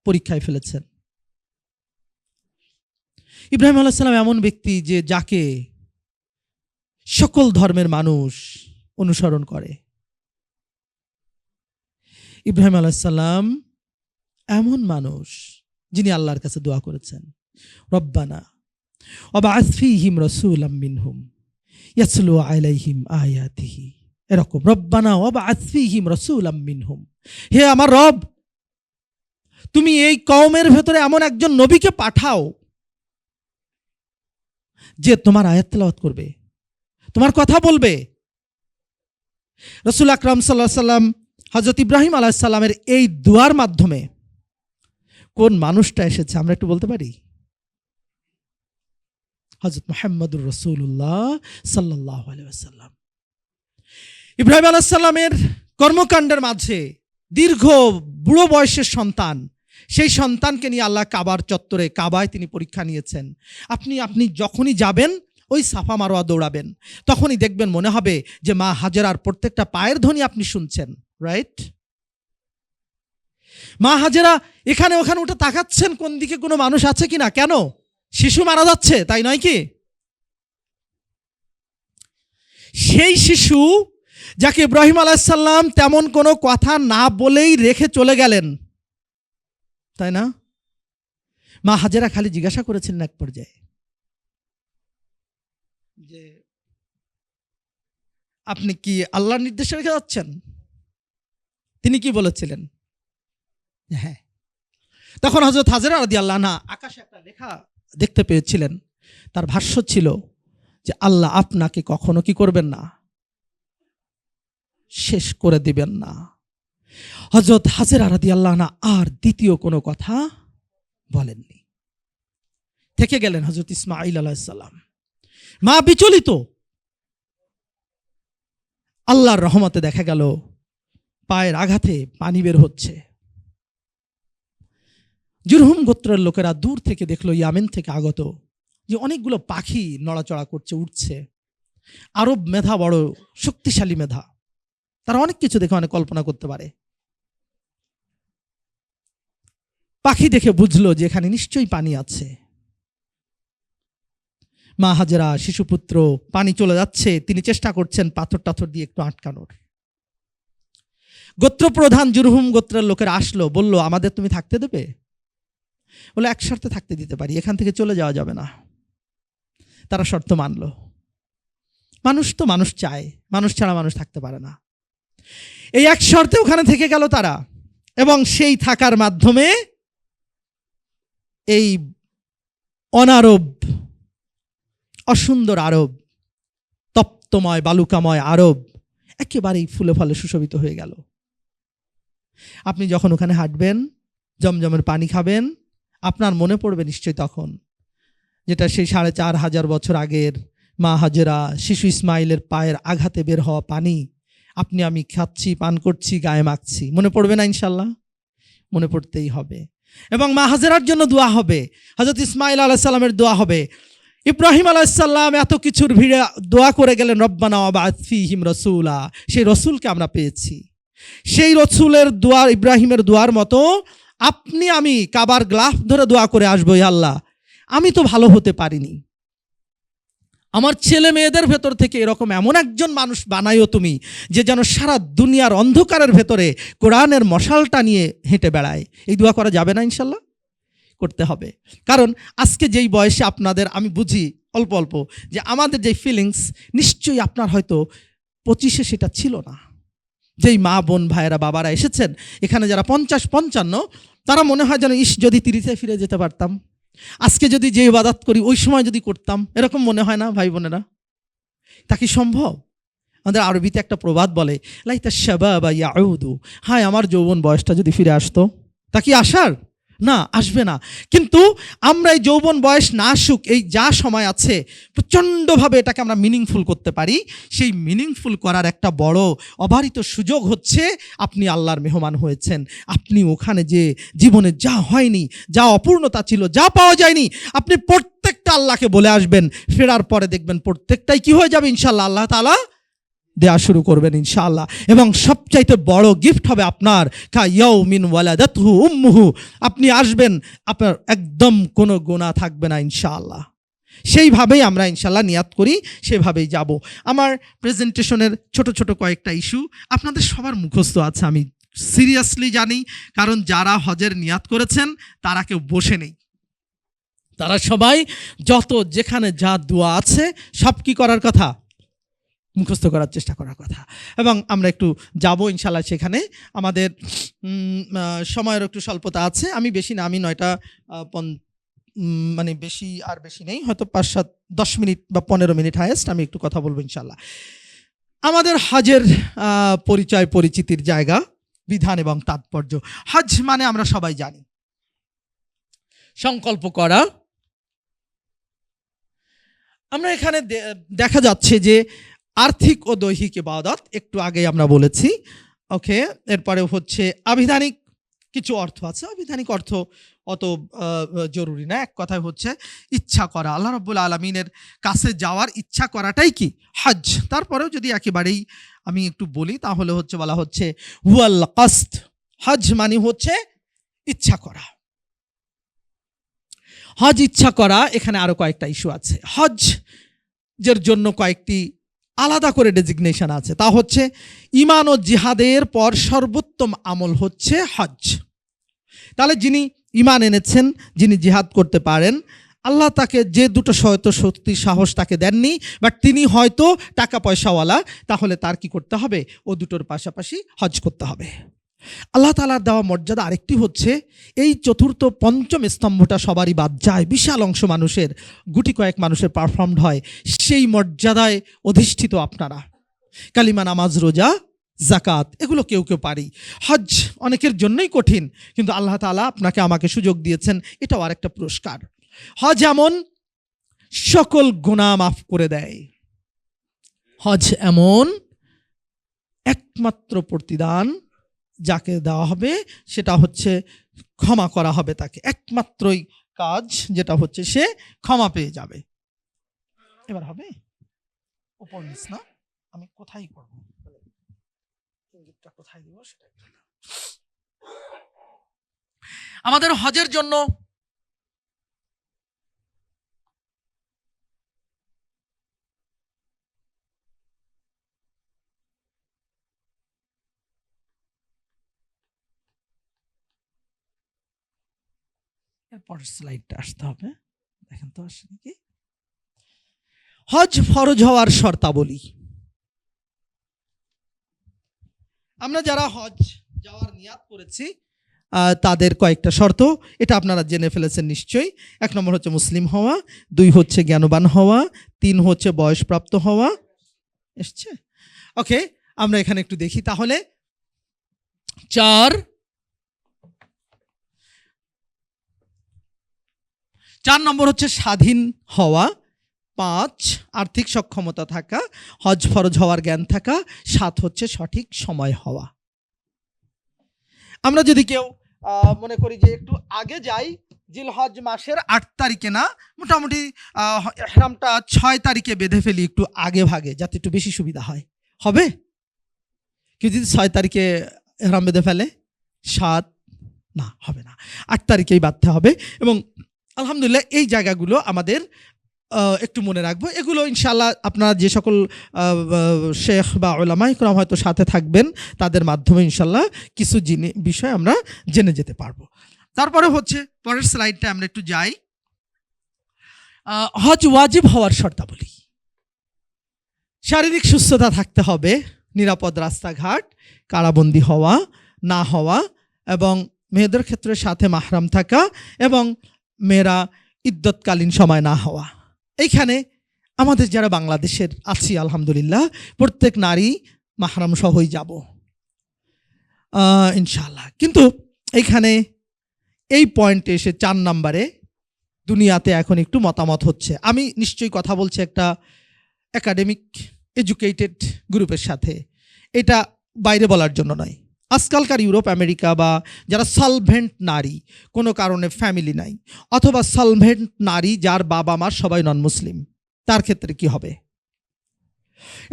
পরীক্ষায় ফেলেছেন। ইব্রাহিম আলাইহিস সালাম এমন ব্যক্তি যে যাকে সকল ধর্মের মানুষ অনুসরণ করে। ইব্রাহিম আলাইহিস সালাম এমন মানুষ যিনি আল্লাহর কাছে দোয়া করেছেন, রব্বানা ওয়াবআস ফীহিম রাসূলাম মিনহুম ইয়াতলু আলাইহিম আয়াতিহি। এরকম রব্বানা ওয়াবআস ফীহিম রাসূলাম মিনহুম, হে আমার রব, তুমি এই কওমের ভেতরে এমন একজন নবীকে পাঠাও যে তোমার আয়াত তেলাওয়াত করবে, তোমার কথা বলবে। রাসূল আকরাম সাল্লাল্লাহু আলাইহি সাল্লাম হযরত ইব্রাহিম আলাইহিস সালামের এই দুয়ার মাধ্যমে কোন মানুষটা এসেছে আমরা একটু বলতে পারি? হযরত মুহাম্মদুর রাসূলুল্লাহ সাল্লাল্লাহু আলাইহি ওয়াসাল্লাম। ইব্রাহিম আলাইহিস সালামের কর্মকাণ্ডের মাঝে দীর্ঘ বুড়ো বয়সের সন্তান, সেই সন্তানকে নিয়ে আল্লাহ কাবার চত্বরে কাবায় তিনি পরীক্ষা নিয়েছেন। আপনি যখনই যাবেন ওই সাফা মারোয়া দৌড়াবেন, তখনই দেখবেন মনে হবে যে মা হাজেরার প্রত্যেকটা পায়ের ধ্বনি আপনি শুনছেন, রাইট? মা হাজেরা এখানে ওখানে উঠে তাকাচ্ছেন কোন দিকে কোনো মানুষ আছে কিনা। কেন? শিশু মারা যাচ্ছে, তাই নয় কি? সেই শিশু যাকে ইব্রাহিম আলাইহিস সালাম তেমন কোনো কথা না বলেই রেখে চলে গেলেন, তাই না? মা হাজেরা খালি জিজ্ঞাসা করেছিলেন এক পর্যায়ে যে আপনি কি আল্লাহর নির্দেশে রেখে যাচ্ছেন? তিনি কি বলেছিলেন? হ্যাঁ। তখন হযরত হাজেরা রাদিয়াল্লাহু আনহা আকাশে একটা লেখা দেখতে পেয়েছিলেন, তার ভাষ্য ছিল যে আল্লাহ আপনাকে কখনো কি করবেন না, শেষ করে দিবেন না। হযরত হাজেরা রাদিয়াল্লাহু আনহা আর দ্বিতীয় কোনো কথা বলেননি, থেকে গেলেন হযরত ইসমাঈল আলাইহিস সালাম। মা বিচলিত। আল্লাহর রহমতে দেখা গেল পায়ের আঘাতে পানি বের হচ্ছে। জুরহুম গোত্রের লোকেরা দূর থেকে দেখলো, ইয়ামেন থেকে আগত, যে অনেকগুলো পাখি নড়াচড়া করছে, উঠছে। আরব মেধা বড় শক্তিশালী মেধা, তারা অনেক কিছু দেখে অনেক কল্পনা করতে পারে। পাখি দেখে বুঝলো যে এখানে নিশ্চয়ই পানি আছে। মা হাজেরা শিশুপুত্র, পানি চলে যাচ্ছে, তিনি চেষ্টা করছেন পাথর টাথর দিয়ে একটু আটকানোর। গোত্রপ্রধান জুরহুম গোত্রের লোকেরা আসলো, বলল আমাদের তুমি থাকতে দেবে? বলে এক শর্তে থাকতে দিতে পারি, এখান থেকে চলে যাওয়া যাবে না। তারা শর্ত মানল। মানুষ তো মানুষ চায়, মানুষ ছাড়া মানুষ থাকতে পারে না। এই এক শর্তে ওখানে থেকে গেল তারা, এবং সেই থাকার মাধ্যমে এই অনারব, অসুন্দর আরব, তপ্তময় বালুকাময় আরব একেবারেই ফুলে ফলে সুশোভিত হয়ে গেল। আপনি যখন ওখানে হাঁটবেন, জমজমের পানি খাবেন, আপনার মনে পড়বে নিশ্চয়ই তখন যেটা সেই ৪,৫০০ বছর আগের মা হাজেরা শিশু ইসমাইলের পায়ের আঘাতে বের হওয়া পানি আপনি আমি খাচ্ছি, পান করছি, গায়ে মাখছি। মনে পড়বে না? ইনশাল্লাহ মনে পড়তেই হবে। এবং মা হাজেরার জন্য দোয়া হবে, হযরত ইসমাইল আলাইহিস সালামের দোয়া হবে। ইব্রাহিম আলাইহিস সালাম এত কিছুর ভিড়ে দোয়া করে গেলেন, রব্বানা ওয়াবআস ফীহিম রাসূলা। সেই রসুলকে আমরা পেয়েছি। সেই রসুলের দোয়া, ইব্রাহিমের দোয়ার মতো আপনি আমি কাবার গ্লাফ ধরে দোয়া করে আসবো, ইয়া আল্লাহ আমি তো ভালো হতে পারিনি, আমার ছেলে মেয়েদের ভেতর থেকে এরকম এমন একজন মানুষ বানাইও তুমি, যে যেন সারা দুনিয়ার অন্ধকারের ভেতরে কোরআনের মশালটা নিয়ে হেঁটে বেড়ায়। এই দোয়া করা যাবে না? ইনশাল্লাহ করতে হবে। কারণ আজকে যেই বয়সে আপনাদের, আমি বুঝি অল্প অল্প, যে আমাদের যেই ফিলিংস নিশ্চয়ই আপনার হয়তো 25-এ সেটা ছিল না। যেই মা বোন ভাইয়েরা বাবারা এসেছেন এখানে, যারা 50-55, তারা মনে হয় যেন ইস যদি 30-এ ফিরে যেতে পারতাম, আজকে যদি যে ইবাদত করি ওই সময় যদি করতাম, এরকম মনে হয় না ভাই বোনেরা? তা কি সম্ভব? আমাদের আরবিতে একটা প্রবাদ বলে, লাইতা শাবাবা ইয়াউদু, হায় আমার যৌবন বয়সটা যদি ফিরে আসতো। তা কি আসার? না, আসবে না। কিন্তু আমরা এই যৌবন বয়স না আসুক, এই যা সময় আছে প্রচণ্ডভাবে এটাকে আমরা মিনিংফুল করতে পারি। সেই মিনিংফুল করার একটা বড় অবারিত সুযোগ হচ্ছে আপনি আল্লাহর মেহমান হয়েছেন। আপনি ওখানে যে জীবনে যা হয়নি, যা অপূর্ণতা ছিল, যা পাওয়া যায়নি, আপনি প্রত্যেকটা আল্লাহকে বলে আসবেন। ফেরার পরে দেখবেন প্রত্যেকটাই কি হয়ে যাবে ইনশাআল্লাহ, আল্লাহ তাআলা দেয়া শুরু করবেন ইনশাআল্লাহ। এবং সবচাইতে বড় গিফট হবে আপনার কায়াউমিন ওয়ালাদাতহু উম্মুহু। আপনি আসবেন, আপনার একদম কোনো গুনাহ থাকবে না ইনশাআল্লাহ। সেইভাবেই আমরা ইনশাআল্লাহ নিয়াত করি, সেভাবেই যাব। আমার প্রেজেন্টেশনের ছোট ছোট কয়েকটা ইস্যু আপনাদের সবার মুখস্থ আছে, আমি সিরিয়াসলি জানি, কারণ যারা হজের নিয়াত করেছেন তারা কেউ বসে নেই। তারা সবাই যত যেখানে যা দোয়া আছে সব কি করার কথা, মুখস্থ করার চেষ্টা করার কথা। এবং আমরা একটু যাব ইনশাআল্লাহ সেখানে। আমাদের সময়ের একটু স্বল্পতা আছে, আমি বেশি না, আমি 9টা মানে বেশি নেই, হয়তো 5-7-10 মিনিট বা 15 মিনিট হায়েস্ট আমি একটু কথা বলবো ইনশাআল্লাহ। আমাদের হজের পরিচয় পরিচিতির জায়গা, বিধান এবং তাৎপর্য। হজ মানে আমরা সবাই জানি সংকল্প করা। আমরা এখানে দেখা যাচ্ছে যে আর্থিক ও দৈহিক ইবাদত একটু আগে আমরা বলেছি, ওকে। এরপরে হচ্ছে আবিধানিক কিছু অর্থ আছে, আবিধানিক অর্থ অত জরুরি না। এক কথায় হচ্ছে ইচ্ছা করা, আল্লাহ রাব্বুল আলামিনের কাছে যাওয়ার ইচ্ছা করাটাই কি হজ। তারপরেও যদি একেবারেই আমি একটু বলি তাহলে হচ্ছে বলা হচ্ছে হুয়াল কাসদ। হজ মানে হচ্ছে ইচ্ছা করা, হজ ইচ্ছা করা। এখানে আরো কয়েকটা ইস্যু আছে। হজের জন্য কয়েকটি আলাদা করে ডেজিগনেশন আছে, তা হচ্ছে ঈমান ও জিহাদের পর সর্বোত্তম আমল হচ্ছে হজ। তাহলে যিনি ঈমান এনেছেন, যিনি জিহাদ করতে পারেন, আল্লাহ তাকে যে দুটো শক্তি সাহস তাকে দেননি, বাট তিনি হয়তো টাকা পয়সাওয়ালা, তাহলে তার কি করতে হবে, ও দুটোর পাশাপাশি হজ করতে হবে। আল্লাহ তাআলার দেওয়া মর্যাদা আরেকটি হচ্ছে এই চতুর্থ পঞ্চম স্তম্ভটা সবারই বাদ যায়, বিশাল অংশ মানুষের, গুটি কয়েক মানুষের পারফর্মড হয়। সেই মর্যাদায় অধিষ্ঠিত আপনারা। কালিমা, নামাজ, রোজা, জাকাত এগুলো কেউ কেউ পারি। হজ অনেকের জন্যই কঠিন, কিন্তু আল্লাহ তাআলা আপনাকে আমাকে সুযোগ দিয়েছেন, এটাও আরেকটা পুরস্কার। হজ এমন সকল গুনাহ মাফ করে দেয়। হজ এমন একমাত্র প্রতিদান যাকে দেওয়া হবে সেটা হচ্ছে ক্ষমা করা হবে তাকে, একমাত্রই কাজ যেটা হচ্ছে সে ক্ষমা পেয়ে যাবে। এবার হবে উপর নিচ না, আমি কোথায় করব, ইঙ্গিতটা কোথায় দিব সেটা। আমাদের হজের জন্য পরের স্লাইডটা আসতে হবে, দেখেন তো আসে নাকি। হজ ফরজ হওয়ার শর্তাবলী। আমরা যারা হজ যাওয়ার নিয়াত করেছি তাদের কয়েকটা শর্ত, এটা আপনারা জেনে ফেলেছেন নিশ্চয়ই। 1 নম্বর হচ্ছে মুসলিম হওয়া, 2 হচ্ছে জ্ঞানবান হওয়া, 3 হচ্ছে বয়সপ্রাপ্ত হওয়া। এসছে, ওকে। আমরা এখানে একটু দেখি তাহলে। 4 নম্বর হচ্ছে স্বাধীন হওয়া, 5 আর্থিক সক্ষমতা থাকা, হজ ফরজ হওয়ার জ্ঞান থাকা, 7 হচ্ছে সঠিক সময় হওয়া। আমরা যদি কেউ মনে করি যে একটু আগে যাই, জিলহজ মাসের 8 তারিখে না, মোটামুটি ইহরামটা 6 তারিখে বেঁধে ফেলি একটু আগে ভাগে, যাতে একটু বেশি সুবিধা হয়। হবে কেউ যদি 6 তারিখে ইহরাম বেঁধে ফেলে, 7 না, হবে না, 8 তারিখেই বাঁধতে হবে। এবং আলহামদুলিল্লাহ এই জায়গাগুলো আমাদের একটু মনে রাখবো। এগুলো ইনশাআল্লাহ আপনারা যে সকল শেখ বা উলামা ইকরাম হয়তো সাথে থাকবেন, তাদের মাধ্যমে ইনশাআল্লাহ কিছু বিষয় আমরা জেনে যেতে পারবো। তারপরে হচ্ছে পরের স্লাইডটা আমরা একটু যাই। হজ ওয়াজিব হওয়ার শর্তাবলী। শারীরিক সুস্থতা থাকতে হবে, নিরাপদ রাস্তাঘাট, কারাবন্দী হওয়া না হওয়া, এবং মেয়েদের ক্ষেত্রে সাথে মাহরাম থাকা, এবং মেয়েরা ইদ্যৎকালীন সময় না হওয়া। এইখানে আমাদের যারা বাংলাদেশের আছি আলহামদুলিল্লাহ প্রত্যেক নারী মাহরাম সহই যাব ইনশাআল্লাহ। কিন্তু এইখানে এই পয়েন্টে এসে 4 নম্বরে দুনিয়াতে এখন একটু মতামত হচ্ছে। আমি নিশ্চয়ই কথা বলছি একটা একাডেমিক এডুকেটেড গ্রুপের সাথে, এটা বাইরে বলার জন্য নয়। আজকালকার ইউরোপ আমেরিকা বা যারা সলভেন্ট নারী, কোনো কারণে ফ্যামিলি নাই, অথবা সলভেন্ট নারী যার বাবা মা সবাই নন মুসলিম, তার ক্ষেত্রে কি হবে?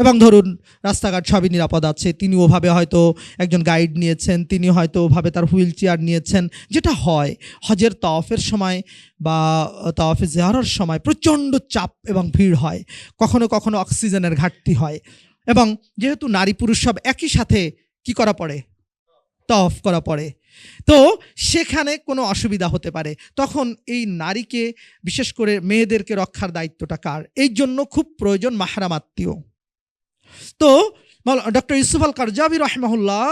এবং ধরুন রাস্তাঘাট সবই নিরাপদ আছে, তিনি ওভাবে হয়তো একজন গাইড নিয়েছেন, তিনি হয়তো ওভাবে তার হুইল চেয়ার নিয়েছেন, যেটা হয় হজের তাওয়াফের সময় বা তাওয়াফে জিয়ারার সময় প্রচণ্ড চাপ এবং ভিড় হয়, কখনো কখনো অক্সিজেনের ঘাটতি হয়, এবং যেহেতু নারী পুরুষ সব একই সাথে কি করা পড়ে, তাওয়াফ করা পড়ে, তো সেখানে কোনো অসুবিধা হতে পারে। তখন এই নারীকে, বিশেষ করে মেয়েদেরকে রক্ষার দায়িত্বটা কার? এই জন্য খুব প্রয়োজন মাহরাম আত্মীয়। তো ডক্টর ইউসুফ আল কারজাভী রাহিমাহুল্লাহ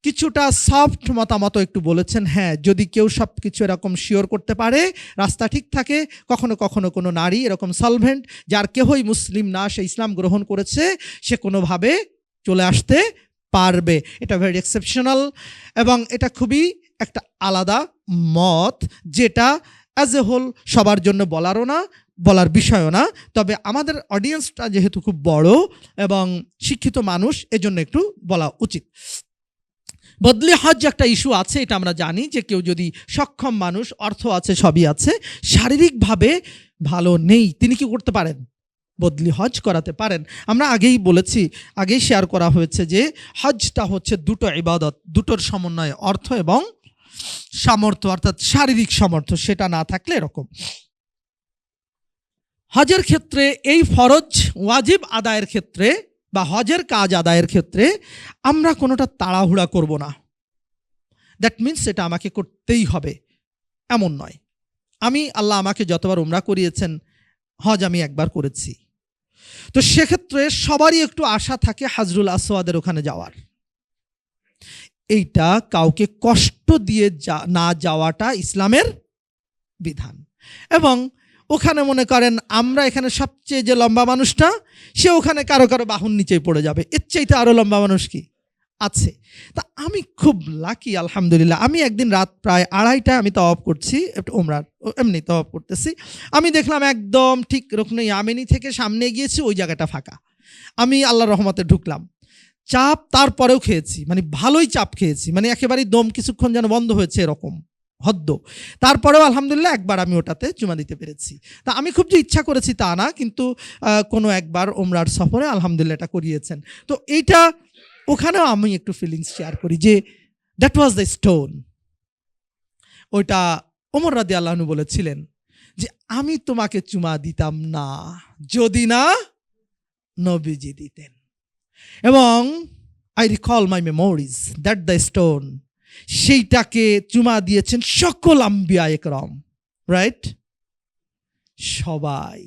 কিছুটা সফট মতামত একটু বলেছেন, হ্যাঁ যদি কেউ সব কিছু এরকম শিওর করতে পারে, রাস্তা ঠিক থাকে, কখনো কখনো কোনো নারী এরকম সলভেন্ট যার কেহই মুসলিম না, সে ইসলাম গ্রহণ করেছে, সে কোনোভাবে চলে আসতে পারবে। এটা ভেরি এক্সেপশনাল এবং এটা খুবই একটা আলাদা মত, যেটা অ্যাজ এ হোল সবার জন্য বলারও না, বলার বিষয়ও না। তবে আমাদের অডিয়েন্সটা যেহেতু খুব বড় এবং শিক্ষিত মানুষ, এজন্য একটু বলা উচিত। বদলি হজ একটা ইস্যু আছে, এটা আমরা জানি যে কেউ যদি সক্ষম মানুষ, অর্থ আছে, সবই আছে, শারীরিকভাবে ভালো নেই, তিনি কি করতে পারেন? বদলি হজ করাতে পারেন। আমরা আগেই বলেছি, আগেই শেয়ার করা হয়েছে যে হজটা হচ্ছে দুটো ইবাদত, দুটোর সমন্বয়, অর্থ এবং সামর্থ্য, অর্থাৎ শারীরিক সামর্থ্য সেটা না থাকলে এরকম। হজের ক্ষেত্রে এই ফরজ ওয়াজিব আদায়ের ক্ষেত্রে বা হজের কাজ আদায়ের ক্ষেত্রে আমরা কোনোটা তাড়াহুড়া করব না। দ্যাট মিনস এটা আমাকে করতেই হবে এমন নয়। আল্লাহ আমাকে যতবার উমরা করিয়েছেন, হজ আমি একবার করেছি, তো সেক্ষেত্রে সবারই একটু আশা থাকে হাজরুল আসওয়াদের ওখানে যাওয়ার। এইটা কাউকে কষ্ট দিয়ে না যাওয়াটা ইসলামের বিধান। এবং ওখানে মনে করেন আমরা এখানে সবচেয়ে যে লম্বা মানুষটা, সে ওখানে কারো কারো বাহুর নিচেই পড়ে যাবে, এর চাইতে আরো লম্বা মানুষ কি আছে? তা আমি খুব লাকি আলহামদুলিল্লাহ। আমি একদিন রাত প্রায় 2:30টায় আমি তাওয়াফ করছি, একটু ওমরার এমনি তাওয়াফ করতেছি, আমি দেখলাম একদম ঠিক রুকনে ইয়ামানি থেকে সামনে গিয়েছি, ওই জায়গাটা ফাঁকা। আমি আল্লাহর রহমতে ঢুকলাম, চাপ তারপরেও খেয়েছি, মানে ভালোই চাপ খেয়েছি, মানে একেবারেই দম কিছুক্ষণ যেন বন্ধ হয়েছে এরকম হদ্দ। তারপরেও আলহামদুলিল্লাহ একবার আমি ওটাতে চুমা দিতে পেরেছি। তা আমি খুব যে ইচ্ছা করেছি তা না, কিন্তু কোনো একবার ওমরার সফরে আলহামদুলিল্লাহ এটা করিয়েছেন। তো এইটা ওখানেও আমি একটু ফিলিংস শেয়ার করি যে দ্যাট ওয়াজ দ্য স্টোন। ওইটা ওমর রাদিয়াল্লাহু আনহু বলেছিলেন যে আমি তোমাকে চুমা দিতাম না যদি না নবীজি দিতেন। এবং I recall my memories that the stone, সেইটাকে চুমা দিয়েছেন সকল আম্বিয়া একরাম, রাইট? সবাই।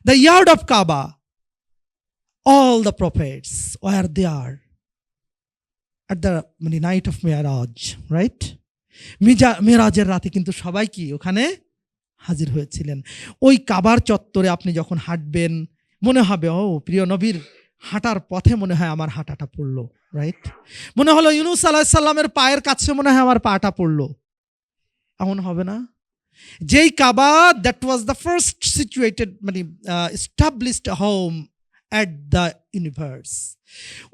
The yard of Kaaba, all the prophets were there at the night of Mi'raj, right? মেরাজের রাতে কিন্তু সবাই কি ওখানে হাজির হয়েছিলেন। ওই কাবার চত্বরে আপনি যখন হাঁটবেন, মনে হবে ও প্রিয় নবীর হাঁটার পথে মনে হয় আমার হাঁটাটা পড়লো, রাইট? মনে হলো ইউনূস আলাইহিস সালামের পায়ের কাছে মনে হয় আমার পাটা পড়লো, এমন হবে না? যেই Kaaba, that was the first situated established home at the universe.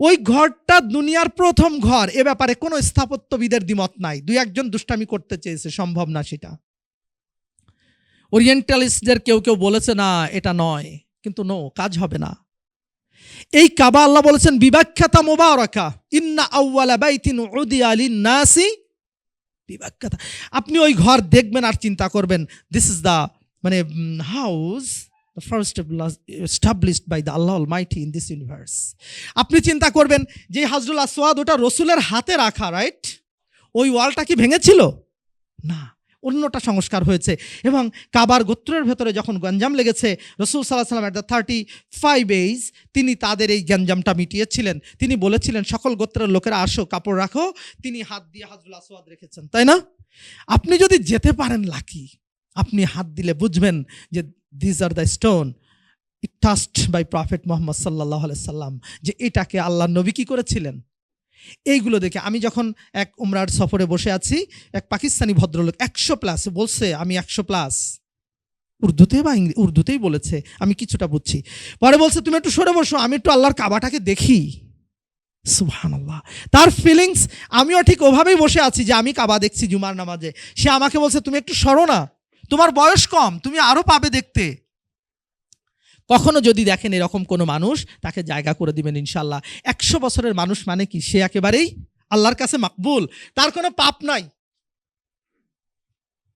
ওই ঘরটা দুনিয়ার প্রথম ঘর, এ ব্যাপারে কোনো স্থাপত্যবিদের দ্বিমত নাই। দুই একজন দুষ্টামি করতে চেয়েছে, সম্ভব না সেটা। ওরিয়েন্টালিস্টদের কেউ কেউ বলেছে না এটা নয়, কিন্তু নো, কাজ হবে না। এই কাবা আল্লাহ বলেছেন বিবাখ্যাতা মুবারাকা, ইন্না আউওয়ালা বাইতিন উদিয়া লিন-নাসি বিবাখ্যাতা। আপনি ওই ঘর দেখবেন আর চিন্তা করবেন, this is the house first established by the Allah Almighty in this universe. আপনি চিন্তা করবেন যে হাজরুল আসওয়াদ ওটা রসুলের হাতে রাখা, রাইট? ওই ওয়ালটা কি ভেঙেছিল? না, অন্যটা সংস্কার হয়েছে। এবং কাবার গোত্রের ভেতরে যখন গঞ্জাম লেগেছে, রসুল সাল্লাল্লাহু আলাইহি ওয়াসাল্লাম at the 35 age তিনি তাদের এই গঞ্জামটা মিটিয়েছিলেন। তিনি বলেছিলেন সকল গোত্রের লোকেরা আসো, কাপড় রাখো। তিনি হাত দিয়ে হাজরুল আসওয়াদ রেখেছেন, তাই না? আপনি যদি যেতে পারেন লাকি, আপনি হাত দিলে বুঝবেন যে these are the stone it touched by Prophet Muhammad sallallahu alaihi wasallam, যে এটাকে আল্লাহ নবী কি করেছিলেন? এইগুলো দেখে আমি যখন এক উমরার সফরে বসে আছি, এক পাকিস্তানি ভদ্রলোক 100+ বলছে, আমি 100+, উর্দুতে বা উর্দুতেই বলেছে, আমি কিছুটা বুঝছি। পরে বলছে তুমি একটু সরে বসো, আমি একটু আল্লাহর কাবাটাকে দেখি। সুবহানাল্লাহ, তার ফিলিংস, আমিও ঠিক ওভাবেই বসে আছি যে আমি কাবা দেখছি জুমার নামাজে। সে আমাকে বলছে তুমি একটু সরো না, তোমার বয়স কম, তুমি আরো পাবে দেখতে। কখনো যদি দেখেন এরকম কোনো মানুষ, তাকে জায়গা করে দিবেন ইনশাল্লাহ। 100 বছরের মানুষ মানে কি, সে একেবারেই আল্লাহর কাছে মাকবুল, তার কোনো পাপ নাই,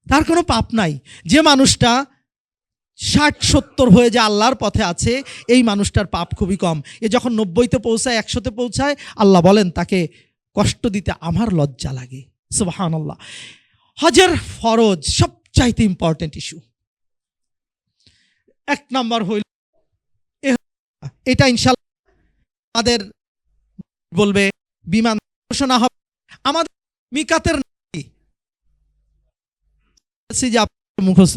তার কোনো পাপ নাই। যে মানুষটা 60-70 হয়ে যে আল্লাহর পথে আছে, এই মানুষটার পাপ খুবই কম। এ যখন 90-তে পৌঁছায়, 100-তে পৌঁছায়, আল্লাহ বলেন তাকে কষ্ট দিতে আমার লজ্জা লাগে। সুবহানাল্লাহ। হজের ফরজ সবচাইতে ইম্পর্টেন্ট ইস্যু। 1 নম্বর হইল এটা ইনশাল্লাহ আমাদের বলবে বিমান ঘোষণা হবে আমাদের মিকাতের নাকি যে মুখস্থ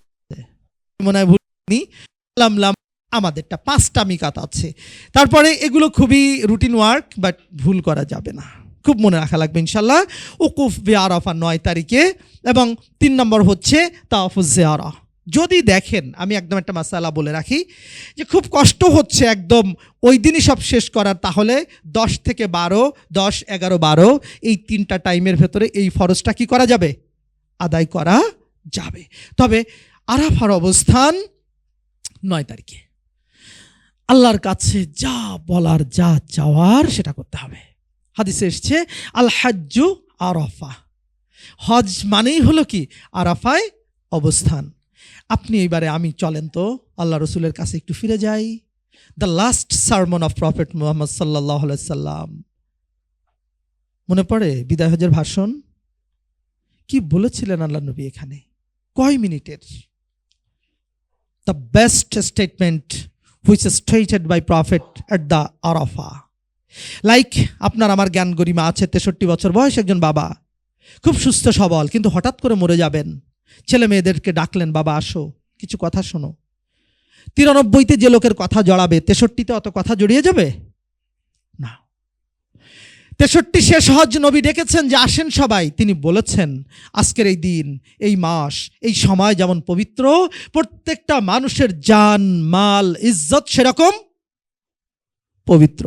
মনে হয় ভুলনি, আমাদেরটা 5টা মিকাত আছে। তারপরে এগুলো খুবই রুটিন ওয়ার্ক, বাট ভুল করা যাবে না, খুব মনে রাখা লাগবে ইনশাল্লাহ। উকুফ বি আরাফা 9 তারিখে, এবং 3 নম্বর হচ্ছে তাওয়াফুজ জিয়ারা। যদি দেখেন, আমি একদম একটা মাসালা বলে রাখি, যে খুব কষ্ট হচ্ছে একদম ওই দিনই সব শেষ করার, তাহলে 10 থেকে 12, 10, 11, 12 এই 3টা টাইমের ভেতরে এই ফরজটা কি করা যাবে, আদায় করা যাবে। তবে আরাফার অবস্থান 9 তারিখে। আল্লাহর কাছে যা বলার, যা চাওয়ার, সেটা করতে হবে। হাদিসে এসছে আল হাজ্জু আরাফা, হজ মানেই হলো কি আরাফায় অবস্থান। আপনি এইবারে আমি চলেন তো আল্লাহ রসুলের কাছে একটু ফিরে যাই। The last সারমন of prophet Muhammad সাল্লাল্লাহু আলাইহি সাল্লাম, মনে পড়ে বিদায় হজের ভাষণ কি বলেছিলেন আল্লাহ নবী এখানে, কয় মিনিটের? The best statement which stated by prophet at the Arafah. Like আপনার আমার জ্ঞান গরিমা আছে, 63 বছর বয়স, একজন বাবা, খুব সুস্থ সবল, কিন্তু হঠাৎ করে মরে যাবেন। ছেলে মেয়েদেরকে ডাকলেন, বাবা আসো কিছু কথা শোনো। 93-তে যে লোকের কথা জড়াবে, 63-তে অত কথা জড়িয়ে যাবে না। 63 শেষ হজ নবী ডেকেছেন যে আসেন সবাই। তিনি বলেছেন আজকের এই দিন, এই মাস, এই সময় যেমন পবিত্র, প্রত্যেকটা মানুষের জান, মাল, ইজ্জত সেরকম পবিত্র।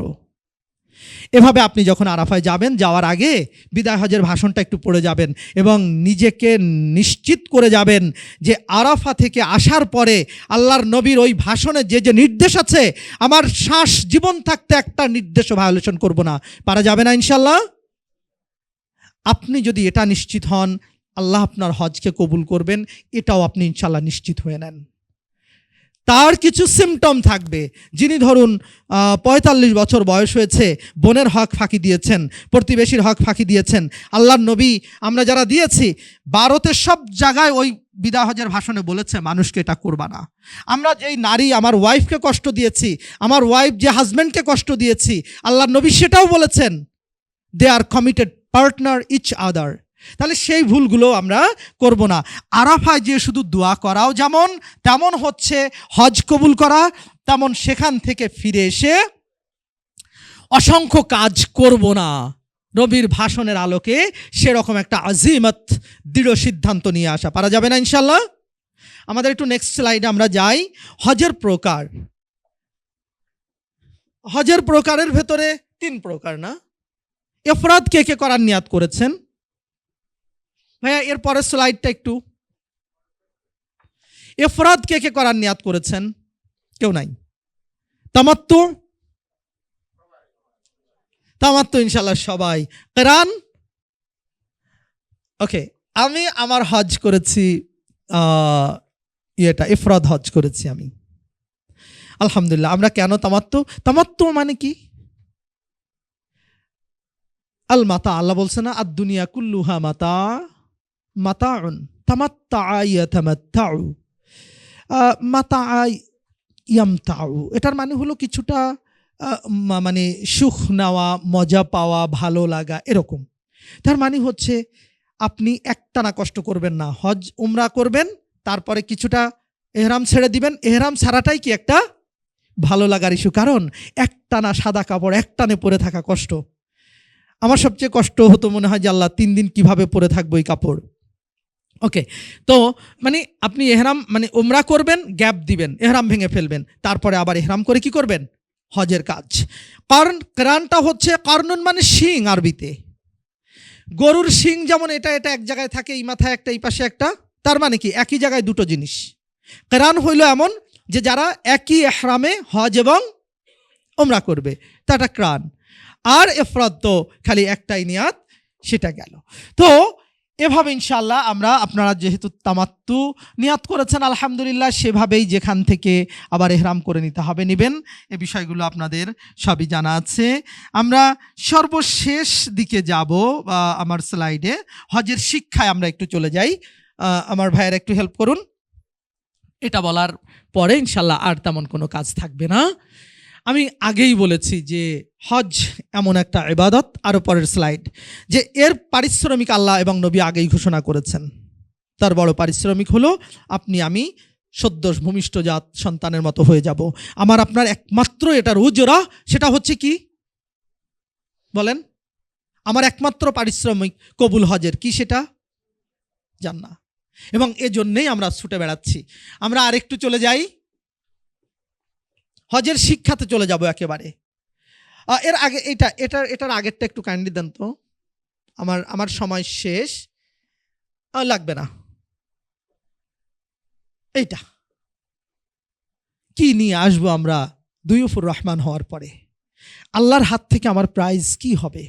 এভাবে আপনি যখন আরাফায় যাবেন, যাওয়ার আগে বিদায় হজের ভাষণটা একটু পড়ে যাবেন এবং নিজেকে নিশ্চিত করে যাবেন যে আরাফা থেকে আসার পরে আল্লাহর নবীর ওই ভাষণে যে যে নির্দেশ আছে, আমার শ্বাস জীবন থাকতে একটা নির্দেশও ভায়োলেশন করব না, পারা যাবে না ইনশাল্লাহ। আপনি যদি এটা নিশ্চিত হন, আল্লাহ আপনার হজকে কবুল করবেন, এটাও আপনি ইনশাল্লাহ নিশ্চিত হয়ে নেন। তার কিছু সিমটম থাকবে। যিনি ধরুন 45 বছর বয়স হয়েছে, বোনের হক ফাঁকি দিয়েছেন, প্রতিবেশীর হক ফাঁকি দিয়েছেন, আল্লাহর নবী আমরা যারা দিয়েছি, 12তে সব জায়গায় ওই বিদায় হজের ভাষণে বলেছে মানুষকে এটা করবা না। আমরা যেই নারী আমার ওয়াইফকে কষ্ট দিয়েছি, আমার ওয়াইফ যে হাজব্যান্ডকে কষ্ট দিয়েছি, আল্লাহর নবী সেটাও বলেছেন, they are committed partner each other. তাহলে সেই ভুলগুলো আমরা করব না। আরাফায় যে শুধু দোয়া করাও যেমন, তেমন হচ্ছে হজ কবুল করা, তেমন সেখান থেকে ফিরে এসে অসংখ্য কাজ করব না। নবীর ভাষণের আলোকে সেরকম একটা আজিমত, দৃঢ় সিদ্ধান্ত নিয়ে আসা, পারা যাবে না ইনশাল্লাহ। আমাদের একটু নেক্সট স্লাইডে আমরা যাই। হজের প্রকার। হজের প্রকারের ভেতরে 3 প্রকার না? ইফরাদ কে কে করার নিয়াত করেছেন ভাইয়া? এর পরের স্লাইডটা একটু। ইফরাদ কে কে করার নিয়াত করেছেন? কেউ নাই। তামাত্তু? তামাত্তু ইনশাল্লাহ সবাই। কিরান? ওকে, আমি আমার হজ করেছি, ইফরাদ হজ করেছি আমি, আলহামদুলিল্লাহ। আমরা কেন তামাত্তু? তামাত্তু মানে কি? আল মাতা, আল্লাহ বলছে না আদ দুনিয়া কুল্লুহা মাতা, মাতাউন তামাত্তাআ ইয়াতামাত্তাউ, মাতাআ ইয়ামতাউ। এটার মানে হলো কিছুটা মানে সুখ নেওয়া, মজা পাওয়া, ভালো লাগা, এরকম। তার মানে হচ্ছে আপনি একটানা কষ্ট করবেন না, হজ উমরা করবেন, তারপরে কিছুটা এহরাম ছেড়ে দিবেন। এহরাম ছাড়াটাই কি একটা ভালো লাগার ইস্যু, কারণ একটানা সাদা কাপড় একটানে পরে থাকা কষ্ট। আমার সবচেয়ে কষ্ট হতো মনে হয় যে আল্লাহ 3 দিন কিভাবে পরে থাকবো এই কাপড়। ওকে, তো মানে আপনি এহরাম মানে উমরা করবেন, গ্যাপ দিবেন, এহরাম ভেঙে ফেলবেন, তারপরে আবার এহরাম করে কি করবেন? হজের কাজ। কারণ কারণটা হচ্ছে কারনুন মানে শিং আরবিতে। গরুর শিং যেমন এটা এটা এক জায়গায় থাকে, এই মাথায় একটা এই পাশে একটা, তার মানে কি একই জায়গায় দুটো জিনিস। কেরান হইল এমন যে যারা একই এহরামে হজ এবং উমরা করবে, তা এটা ক্রান। আর ইফরাদ তো খালি একটাই নিয়াত, সেটা গেল। তো এভাবে ইনশাআল্লাহ আমরা, আপনারা যেহেতু তামাত্তু নিয়াত করেছেন আলহামদুলিল্লাহ, সেভাবেই যেখান থেকে আবার এহরাম করে নিতে হবে নেবেন। এই বিষয়গুলো আপনাদের সবই জানা আছে। আমরা সর্বশেষ দিকে যাব, আমার স্লাইডে হজের শিক্ষায় আমরা একটু চলে যাই। আমার ভাইয়ের একটু হেল্প করুন। এটা বলার পরে ইনশাআল্লাহ আর তেমন কোনো কাজ থাকবে না। আমি আগেই বলেছি যে হজ এমন একটা ইবাদত, আরও পরের স্লাইড, যে এর পারিশ্রমিক আল্লাহ এবং নবী আগেই ঘোষণা করেছেন। তার বড় পারিশ্রমিক হলো আপনি আমি সদ্য ভূমিষ্ঠ জাত সন্তানের মতো হয়ে যাব। আমার আপনার একমাত্র এটার উজরা, সেটা হচ্ছে কি বলেন? আমার একমাত্র পারিশ্রমিক কবুল হজের কি, সেটা জান্নাত। এবং এজন্যই আমরা ছুটে বেড়াচ্ছি। আমরা আরেকটু চলে যাই, হজের শিক্ষাতে চলে যাব একেবারে। এর আগে এটার আগেরটা একটু কাইন্ডলি দেন তো, আমার সময় শেষ, লাগবে না। এইটা কি নিয়ে আসবো আমরা দুইফুর রহমান হওয়ার পরে? আল্লাহর হাত থেকে আমার প্রাইজ কি হবে?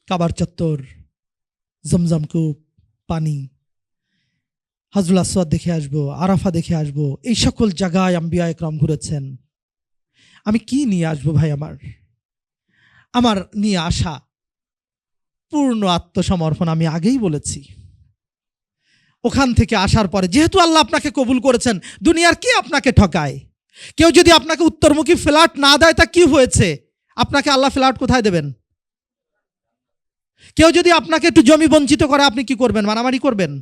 কাবার চত্বর, জমজম কূপ, পানি, হাজরুল আসওয়াদ দেখে আসবো, আরাফা দেখে আসবো, এই সকল জায়গায় আম্বিয়া একরাম ঘুরেছেন। আমি কি নিয়ে আসবো ভাই? আমার নিয়ে আসা পূর্ণ আত্মসমর্পণ। আমি আগেই বলেছি, ওখান থেকে আসার পরে যেহেতু আল্লাহ আপনাকে কবুল করেছেন, দুনিয়ার কি আপনাকে ঠকায়? কেউ যদি আপনাকে উত্তরমুখী ফ্ল্যাট না দেয়, তা কি হয়েছে? আপনাকে আল্লাহ ফ্ল্যাট কোথায় দেবেন? কেউ যদি আপনাকে একটু জমি বঞ্চিত করে, আপনি কি করবেন? মারামারি করবেন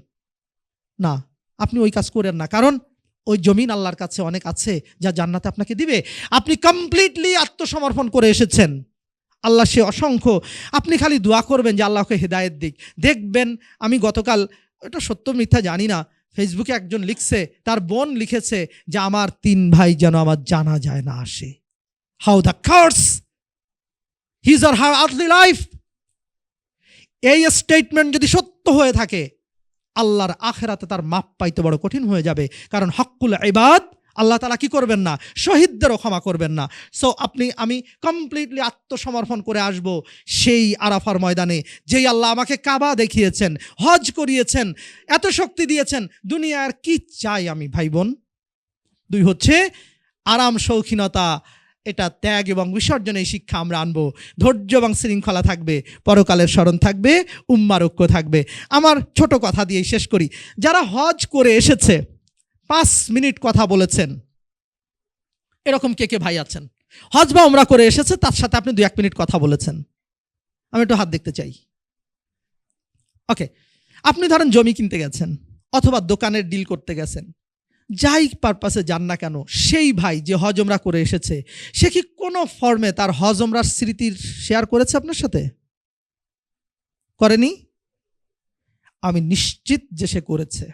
না, আপনি ওই কাজ করেন না, কারণ ওই জমিন আল্লাহর কাছে অনেক আছে যা জান্নাতে আপনাকে দিবে। আপনি কমপ্লিটলি আত্মসমর্পণ করে এসেছেন, আল্লাহ সে অসংখ্য। আপনি খালি দোয়া করবেন যে আল্লাহকে হেদায়েত দিক। দেখবেন, আমি গতকাল, এটা সত্য মিথ্যা জানি না, ফেসবুকে একজন লিখছে, তার বোন লিখেছে যে আমার 3 ভাই যেন আমার জানা যায় না আসে। How the curse his or her earthly life. এই স্টেটমেন্ট যদি সত্য হয়ে থাকে, আল্লাহর আখেরাতে তার মাপ পাইতে বড় কঠিন হয়ে যাবে। কারণ হক্কুল ইবাদ আল্লাহ তাআলা কি করবেন না? শহীদদেরও ক্ষমা করবেন না। সো আমি কমপ্লিটলি আত্মসমর্পণ করে আসব সেই আরাফার ময়দানে, যেই আল্লাহ আমাকে কাবা দেখিয়েছেন, হজ করিয়েছেন, এত শক্তি দিয়েছেন। দুনিয়ার কি চাই আমি ভাই বোন? 2 হচ্ছে আরাম শৌখিনতা, এটা ত্যাগ এবং বিসর্জনের শিক্ষা আমরা আনবো। ধৈর্য এবং শৃঙ্খলা থাকবে, পরকালের স্মরণ থাকবে, উম্মার ঐক্য থাকবে। আমার ছোট কথা দিয়ে শেষ করি। যারা হজ করে এসেছে 5 মিনিট কথা বলেছেন, এরকম কে কে ভাই আছেন? হজ বা উমরা করে এসেছে, তার সাথে আপনি 2-1 মিনিট কথা বলেছেন? আমি একটু হাত দেখতে চাই। ওকে, আপনি ধরেন জমি কিনতে গেছেন অথবা দোকানের ডিল করতে গেছেন, যাই পারপাসে যান না কেন, সেই ভাই যে হজ উমরা করে এসেছে, সে কি কোনো ফর্মে তার হজ উমরার স্মৃতির শেয়ার করেছে আপনার সাথে? করেনি? আমি নিশ্চিত যে সে করেছে।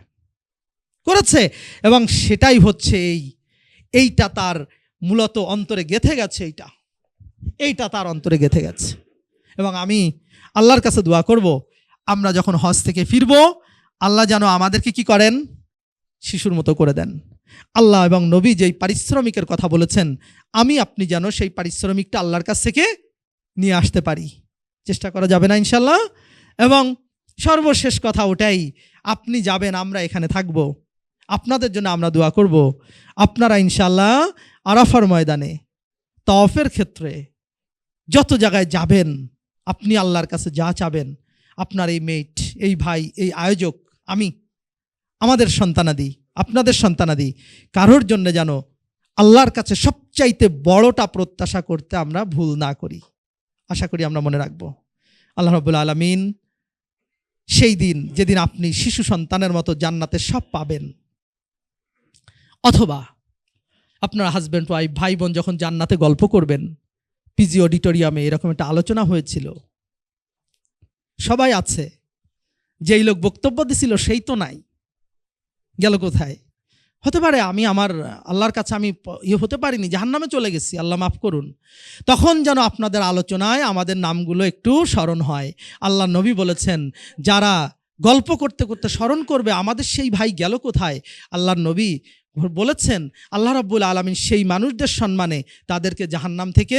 এবং সেটাই হচ্ছে এইটা তার মূলত অন্তরে গেঁথে গেছে। এইটা তার অন্তরে গেঁথে গেছে। এবং আমি আল্লাহর কাছে দোয়া করব, আমরা যখন হজ থেকে ফিরবো, আল্লাহ যেন আমাদেরকে কি করেন? শিশুর মতো করে দেন। আল্লাহ এবং নবী যেই পারিশ্রমিকের কথা বলেছেন, আপনি যেন সেই পারিশ্রমিকটা আল্লাহর কাছ থেকে নিয়ে আসতে পারি। চেষ্টা করা যাবে না ইনশাল্লাহ? এবং সর্বশেষ কথা ওটাই, আপনি যাবেন, আমরা এখানে থাকব, আপনাদের জন্য আমরা দোয়া করব। আপনারা ইনশাল্লাহ আরাফার ময়দানে, তাওয়াফের ক্ষেত্রে যত জায়গায় যাবেন, আপনি আল্লাহর কাছে যা চাবেন, আপনার এই মেট, এই ভাই, এই আয়োজক, আমাদের সন্তানাদি, আপনাদের সন্তানাদি, কারোর জন্য যেন আল্লাহর কাছে সবচাইতে বড়টা প্রত্যাশা করতে আমরা ভুল না করি। আশা করি আমরা মনে রাখবো। আল্লাহ রাব্বুল আলামিন সেই দিন, যেদিন আপনি শিশু সন্তানের মতো জান্নাতে সব পাবেন, অথবা আপনার হাজব্যান্ড ওয়াইফ, ভাই বোন যখন জান্নাতে গল্প করবেন, পিজি অডিটোরিয়ামে এরকম একটা আলোচনা হয়েছিল, সবাই আছে, যেই লোক বক্তব্য দিছিল সেই তো নাই, গেল কোথায়? হতে পারে আমি আমার আল্লাহর কাছে আমি হতে পারিনি, জাহান্নামে চলে গেছি, আল্লাহ মাফ করুন। তখন যেন আপনাদের আলোচনায় আমাদের নামগুলো একটু স্মরণ হয়। আল্লাহ নবী বলেছেন, যারা গল্প করতে করতে স্মরণ করবে আমাদের সেই ভাই গেল কোথায়, আল্লাহর নবী বলেছেন আল্লাহ রাব্বুল আলামিন সেই মানুষদের সম্মানে তাদেরকে জাহান্নাম থেকে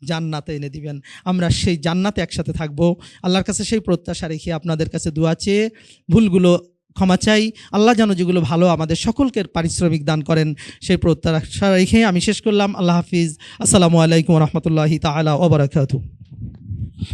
জান্নাতে এনে দিবেন। আমরা সেই জান্নাতে একসাথে থাকবো। আল্লাহর কাছে সেই প্রত্যাশা রেখে আপনাদের কাছে দোয়া চেয়ে ভুলগুলো ক্ষমা চাই। আল্লাহ যেন যেগুলো ভালো আমাদের সকলকে পারিশ্রমিক দান করেন, সেই প্রত্যাশা রেখে আমি শেষ করলাম। আল্লাহ হাফিজ। আসসালামু আলাইকুম রহমতুল্লাহি তাআলা ওয়া বারাকাতুহু।